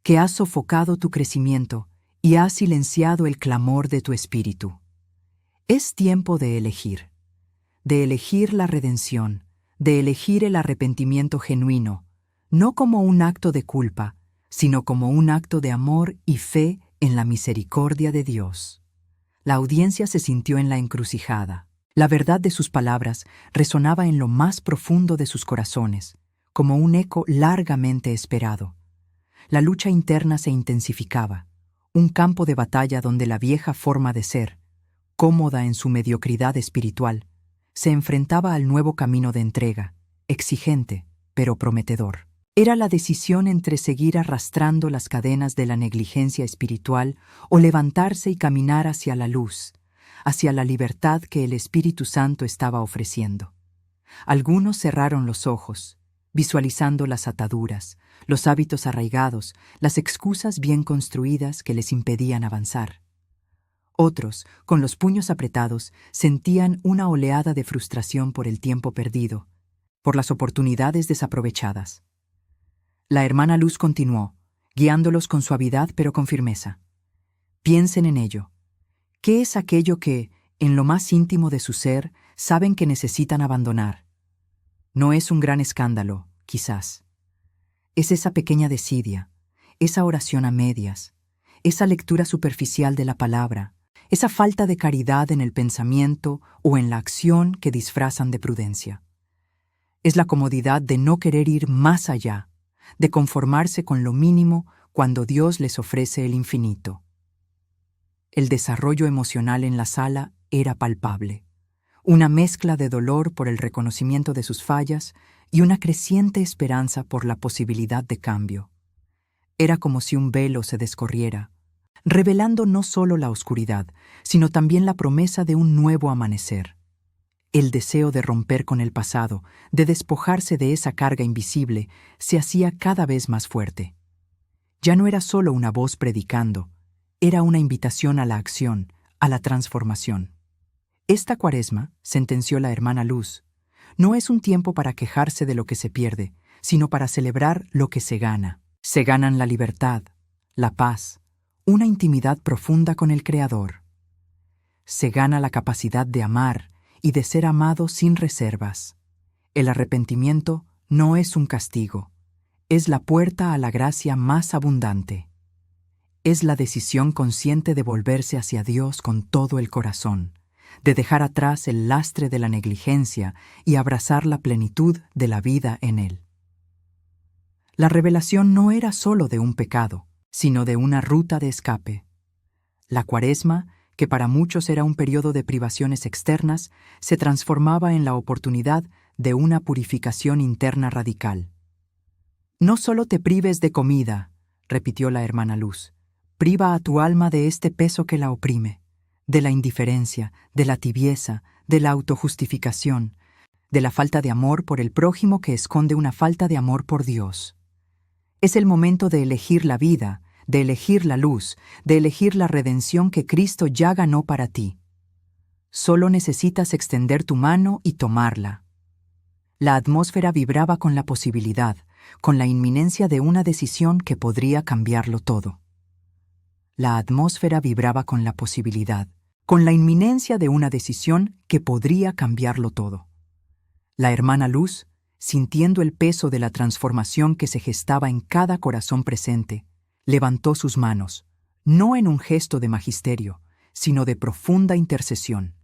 que ha sofocado tu crecimiento y ha silenciado el clamor de tu espíritu. Es tiempo de elegir la redención, de elegir el arrepentimiento genuino, no como un acto de culpa, sino como un acto de amor y fe en la misericordia de Dios. La audiencia se sintió en la encrucijada. La verdad de sus palabras resonaba en lo más profundo de sus corazones, como un eco largamente esperado. La lucha interna se intensificaba, un campo de batalla donde la vieja forma de ser, cómoda en su mediocridad espiritual, se enfrentaba al nuevo camino de entrega, exigente, pero prometedor. Era la decisión entre seguir arrastrando las cadenas de la negligencia espiritual o levantarse y caminar hacia la luz, hacia la libertad que el Espíritu Santo estaba ofreciendo. Algunos cerraron los ojos, visualizando las ataduras, los hábitos arraigados, las excusas bien construidas que les impedían avanzar. Otros, con los puños apretados, sentían una oleada de frustración por el tiempo perdido, por las oportunidades desaprovechadas. La hermana Luz continuó, guiándolos con suavidad pero con firmeza. Piensen en ello. ¿Qué es aquello que, en lo más íntimo de su ser, saben que necesitan abandonar? No es un gran escándalo, quizás. Es esa pequeña desidia, esa oración a medias, esa lectura superficial de la palabra, esa falta de caridad en el pensamiento o en la acción que disfrazan de prudencia. Es la comodidad de no querer ir más allá, de conformarse con lo mínimo cuando Dios les ofrece el infinito. El desarrollo emocional en la sala era palpable, una mezcla de dolor por el reconocimiento de sus fallas y una creciente esperanza por la posibilidad de cambio. Era como si un velo se descorriera, revelando no solo la oscuridad, sino también la promesa de un nuevo amanecer. El deseo de romper con el pasado, de despojarse de esa carga invisible, se hacía cada vez más fuerte. Ya no era solo una voz predicando, era una invitación a la acción, a la transformación. Esta cuaresma, sentenció la hermana Luz, no es un tiempo para quejarse de lo que se pierde, sino para celebrar lo que se gana. Se ganan la libertad, la paz, una intimidad profunda con el Creador. Se gana la capacidad de amar y de ser amado sin reservas. El arrepentimiento no es un castigo, es la puerta a la gracia más abundante. Es la decisión consciente de volverse hacia Dios con todo el corazón, de dejar atrás el lastre de la negligencia y abrazar la plenitud de la vida en Él. La revelación no era solo de un pecado, sino de una ruta de escape. La cuaresma, que para muchos era un periodo de privaciones externas, se transformaba en la oportunidad de una purificación interna radical. No solo te prives de comida, repitió la hermana Luz, priva a tu alma de este peso que la oprime, de la indiferencia, de la tibieza, de la autojustificación, de la falta de amor por el prójimo que esconde una falta de amor por Dios. Es el momento de elegir la vida, de elegir la luz, de elegir la redención que Cristo ya ganó para ti. Solo necesitas extender tu mano y tomarla. La atmósfera vibraba con la posibilidad, con la inminencia de una decisión que podría cambiarlo todo. La atmósfera vibraba con la posibilidad, con la inminencia de una decisión que podría cambiarlo todo. La hermana Luz, sintiendo el peso de la transformación que se gestaba en cada corazón presente, levantó sus manos, no en un gesto de magisterio, sino de profunda intercesión.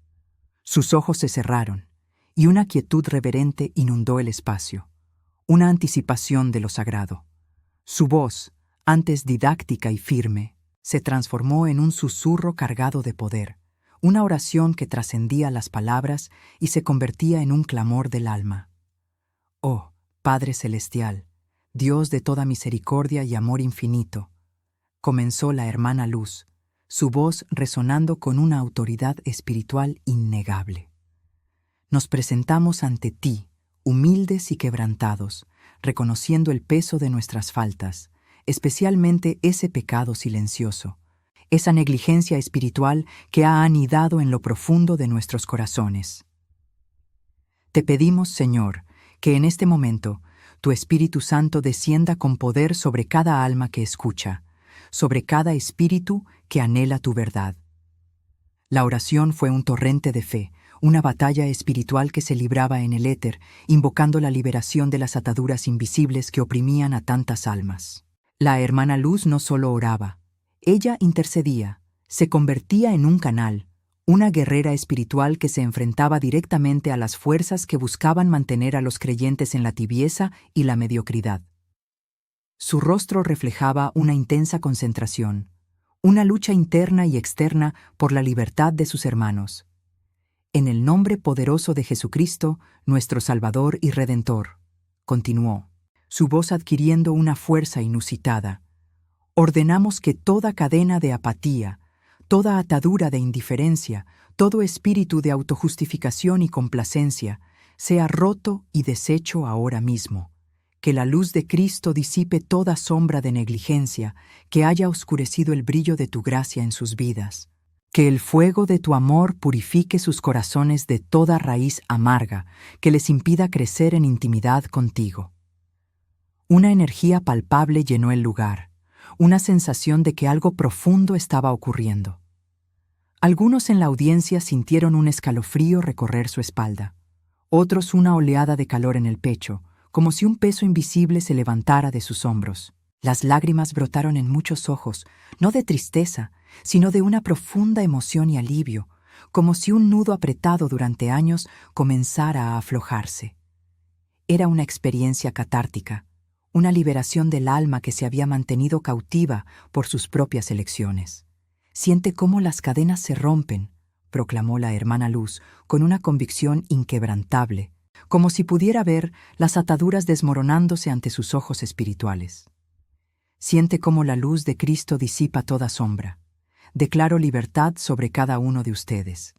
Sus ojos se cerraron, y una quietud reverente inundó el espacio, una anticipación de lo sagrado. Su voz, antes didáctica y firme, se transformó en un susurro cargado de poder, una oración que trascendía las palabras y se convertía en un clamor del alma. Oh, Padre Celestial, Dios de toda misericordia y amor infinito, comenzó la hermana Luz, su voz resonando con una autoridad espiritual innegable. Nos presentamos ante ti, humildes y quebrantados, reconociendo el peso de nuestras faltas, especialmente ese pecado silencioso, esa negligencia espiritual que ha anidado en lo profundo de nuestros corazones. Te pedimos, Señor, que en este momento tu Espíritu Santo descienda con poder sobre cada alma que escucha, sobre cada espíritu que anhela tu verdad. La oración fue un torrente de fe, una batalla espiritual que se libraba en el éter, invocando la liberación de las ataduras invisibles que oprimían a tantas almas. La hermana Luz no solo oraba, ella intercedía, se convertía en un canal, una guerrera espiritual que se enfrentaba directamente a las fuerzas que buscaban mantener a los creyentes en la tibieza y la mediocridad. Su rostro reflejaba una intensa concentración, una lucha interna y externa por la libertad de sus hermanos. En el nombre poderoso de Jesucristo, nuestro Salvador y Redentor, continuó, su voz adquiriendo una fuerza inusitada. Ordenamos que toda cadena de apatía, toda atadura de indiferencia, todo espíritu de autojustificación y complacencia, sea roto y deshecho ahora mismo. Que la luz de Cristo disipe toda sombra de negligencia que haya oscurecido el brillo de tu gracia en sus vidas. Que el fuego de tu amor purifique sus corazones de toda raíz amarga que les impida crecer en intimidad contigo. Una energía palpable llenó el lugar, una sensación de que algo profundo estaba ocurriendo. Algunos en la audiencia sintieron un escalofrío recorrer su espalda, otros una oleada de calor en el pecho, como si un peso invisible se levantara de sus hombros. Las lágrimas brotaron en muchos ojos, no de tristeza, sino de una profunda emoción y alivio, como si un nudo apretado durante años comenzara a aflojarse. Era una experiencia catártica, una liberación del alma que se había mantenido cautiva por sus propias elecciones. Siente cómo las cadenas se rompen, proclamó la hermana Luz con una convicción inquebrantable, como si pudiera ver las ataduras desmoronándose ante sus ojos espirituales. Siente cómo la luz de Cristo disipa toda sombra. Declaro libertad sobre cada uno de ustedes.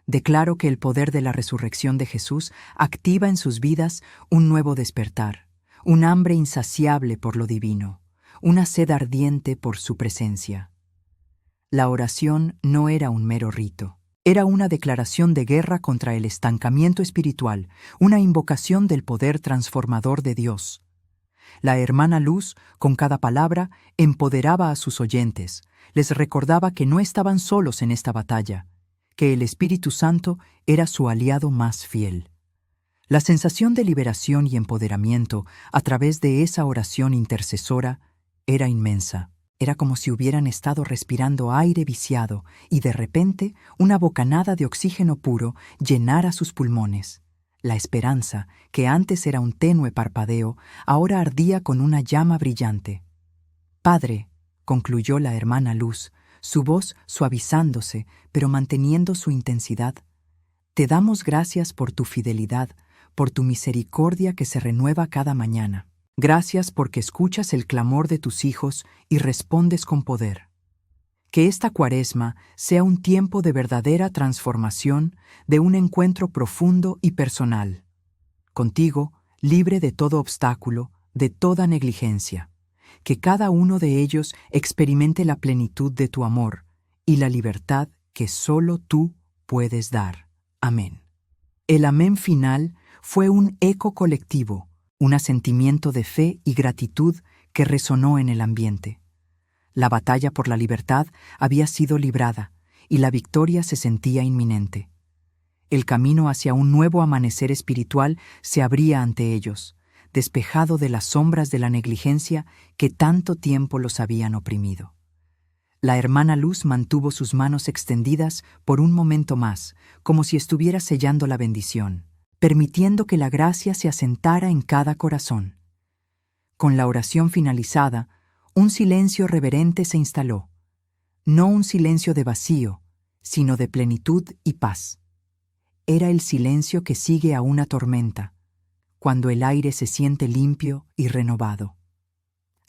Declaro que el poder de la resurrección de Jesús activa en sus vidas un nuevo despertar, un hambre insaciable por lo divino, una sed ardiente por su presencia. La oración no era un mero rito. Era una declaración de guerra contra el estancamiento espiritual, una invocación del poder transformador de Dios. La hermana Luz, con cada palabra, empoderaba a sus oyentes, les recordaba que no estaban solos en esta batalla, que el Espíritu Santo era su aliado más fiel. La sensación de liberación y empoderamiento a través de esa oración intercesora era inmensa. Era como si hubieran estado respirando aire viciado y de repente una bocanada de oxígeno puro llenara sus pulmones. La esperanza, que antes era un tenue parpadeo, ahora ardía con una llama brillante. «Padre», concluyó la hermana Luz, su voz suavizándose, pero manteniendo su intensidad, «te damos gracias por tu fidelidad, por tu misericordia que se renueva cada mañana. Gracias porque escuchas el clamor de tus hijos y respondes con poder. Que esta Cuaresma sea un tiempo de verdadera transformación, de un encuentro profundo y personal. Contigo, libre de todo obstáculo, de toda negligencia. que cada uno de ellos experimente la plenitud de tu amor y la libertad que solo tú puedes dar. Amén. El amén final fue un eco colectivo, un asentimiento de fe y gratitud que resonó en el ambiente. La batalla por la libertad había sido librada y la victoria se sentía inminente. El camino hacia un nuevo amanecer espiritual se abría ante ellos, despejado de las sombras de la negligencia que tanto tiempo los habían oprimido. La hermana Luz mantuvo sus manos extendidas por un momento más, como si estuviera sellando la bendición, permitiendo que la gracia se asentara en cada corazón. Con la oración finalizada, un silencio reverente se instaló, no un silencio de vacío, sino de plenitud y paz. Era el silencio que sigue a una tormenta, cuando el aire se siente limpio y renovado.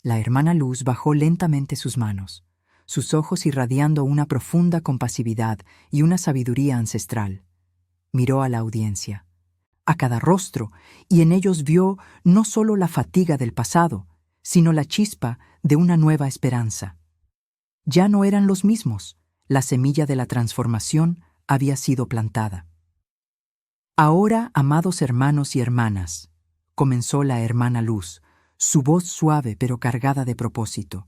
La hermana Luz bajó lentamente sus manos, sus ojos irradiando una profunda compasividad y una sabiduría ancestral. Miró a la audiencia, a cada rostro, y en ellos vio no solo la fatiga del pasado, sino la chispa de una nueva esperanza. Ya no eran los mismos, la semilla de la transformación había sido plantada. Ahora, amados hermanos y hermanas, comenzó la hermana Luz, su voz suave pero cargada de propósito.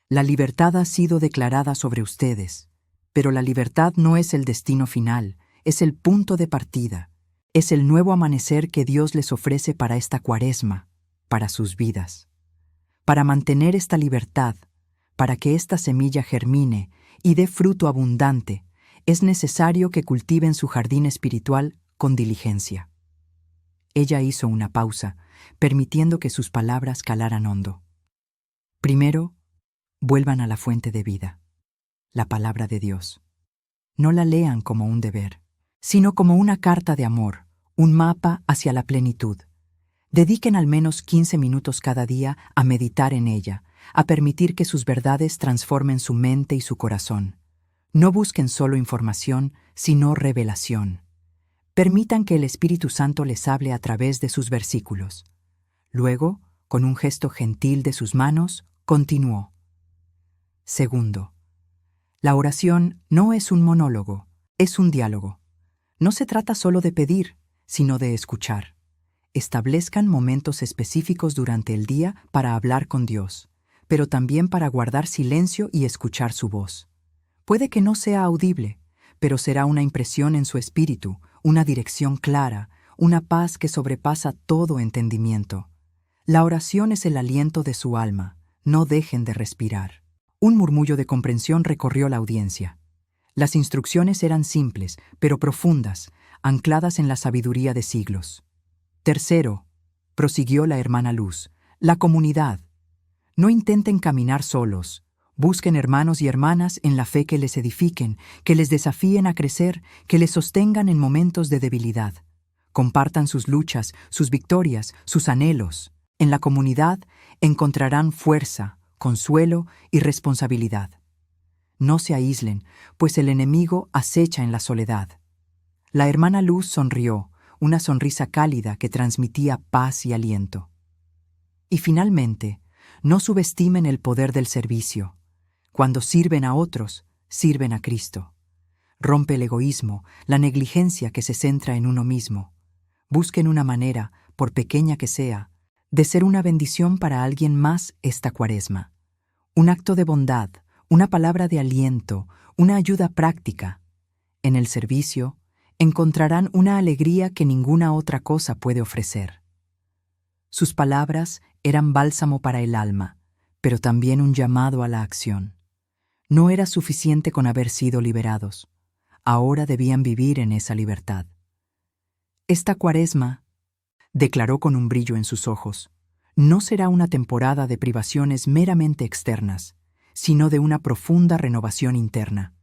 La libertad ha sido declarada sobre ustedes, pero la libertad no es el destino final, es el punto de partida, es el nuevo amanecer que Dios les ofrece para esta Cuaresma, para sus vidas. Para mantener esta libertad, para que esta semilla germine y dé fruto abundante, es necesario que cultiven su jardín espiritual con diligencia. Ella hizo una pausa, permitiendo que sus palabras calaran hondo. Primero, vuelvan a la fuente de vida, la palabra de Dios. No la lean como un deber, sino como una carta de amor, un mapa hacia la plenitud. Dediquen al menos 15 minutos cada día a meditar en ella, a permitir que sus verdades transformen su mente y su corazón. No busquen solo información, sino revelación. Permitan que el Espíritu Santo les hable a través de sus versículos. Luego, con un gesto gentil de sus manos, continuó. Segundo, la oración no es un monólogo, es un diálogo. No se trata solo de pedir, sino de escuchar. Establezcan momentos específicos durante el día para hablar con Dios, pero también para guardar silencio y escuchar su voz. Puede que no sea audible, pero será una impresión en su espíritu, una dirección clara, una paz que sobrepasa todo entendimiento. La oración es el aliento de su alma, no dejen de respirar. Un murmullo de comprensión recorrió la audiencia. Las instrucciones eran simples, pero profundas, ancladas en la sabiduría de siglos. Tercero, prosiguió la hermana Luz, la comunidad. No intenten caminar solos. Busquen hermanos y hermanas en la fe que les edifiquen, que les desafíen a crecer, que les sostengan en momentos de debilidad. Compartan sus luchas, sus victorias, sus anhelos. En la comunidad encontrarán fuerza, consuelo y responsabilidad. No se aíslen, pues el enemigo acecha en la soledad. La hermana Luz sonrió, una sonrisa cálida que transmitía paz y aliento. Y finalmente, no subestimen el poder del servicio. Cuando sirven a otros, sirven a Cristo. Rompe el egoísmo, la negligencia que se centra en uno mismo. Busquen una manera, por pequeña que sea, de ser una bendición para alguien más esta Cuaresma. Un acto de bondad, una palabra de aliento, una ayuda práctica. En el servicio, encontrarán una alegría que ninguna otra cosa puede ofrecer. Sus palabras eran bálsamo para el alma, pero también un llamado a la acción. No era suficiente con haber sido liberados. Ahora debían vivir en esa libertad. Esta Cuaresma, declaró con un brillo en sus ojos, no será una temporada de privaciones meramente externas, sino de una profunda renovación interna.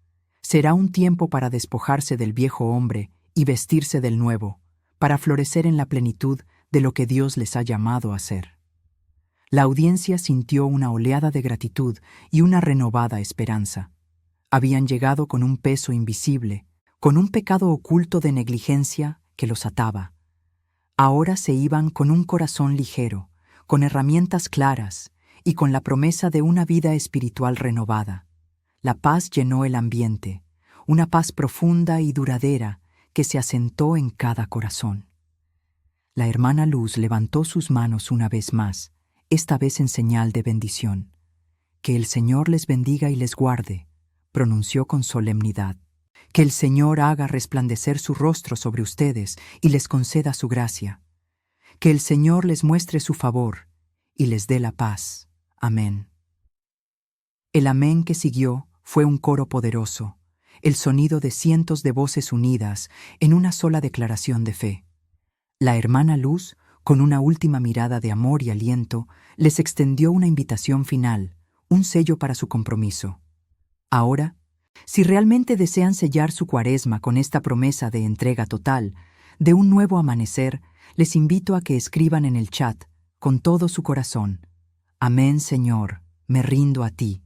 Será un tiempo para despojarse del viejo hombre y vestirse del nuevo, para florecer en la plenitud de lo que Dios les ha llamado a ser. La audiencia sintió una oleada de gratitud y una renovada esperanza. Habían llegado con un peso invisible, con un pecado oculto de negligencia que los ataba. Ahora se iban con un corazón ligero, con herramientas claras y con la promesa de una vida espiritual renovada. La paz llenó el ambiente, una paz profunda y duradera que se asentó en cada corazón. La hermana Luz levantó sus manos una vez más, esta vez en señal de bendición. «Que el Señor les bendiga y les guarde», pronunció con solemnidad. «Que el Señor haga resplandecer su rostro sobre ustedes y les conceda su gracia. Que el Señor les muestre su favor y les dé la paz. Amén». El amén que siguió fue un coro poderoso, el sonido de cientos de voces unidas en una sola declaración de fe. La hermana Luz, con una última mirada de amor y aliento, les extendió una invitación final, un sello para su compromiso. Ahora, si realmente desean sellar su cuaresma con esta promesa de entrega total, de un nuevo amanecer, les invito a que escriban en el chat, con todo su corazón: «Amén, Señor, me rindo a ti».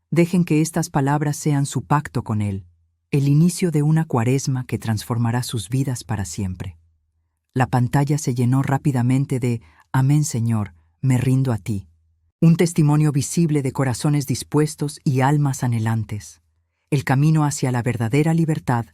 Dejen que estas palabras sean su pacto con Él, el inicio de una cuaresma que transformará sus vidas para siempre. La pantalla se llenó rápidamente de «Amén, Señor, me rindo a ti», un testimonio visible de corazones dispuestos y almas anhelantes. El camino hacia la verdadera libertad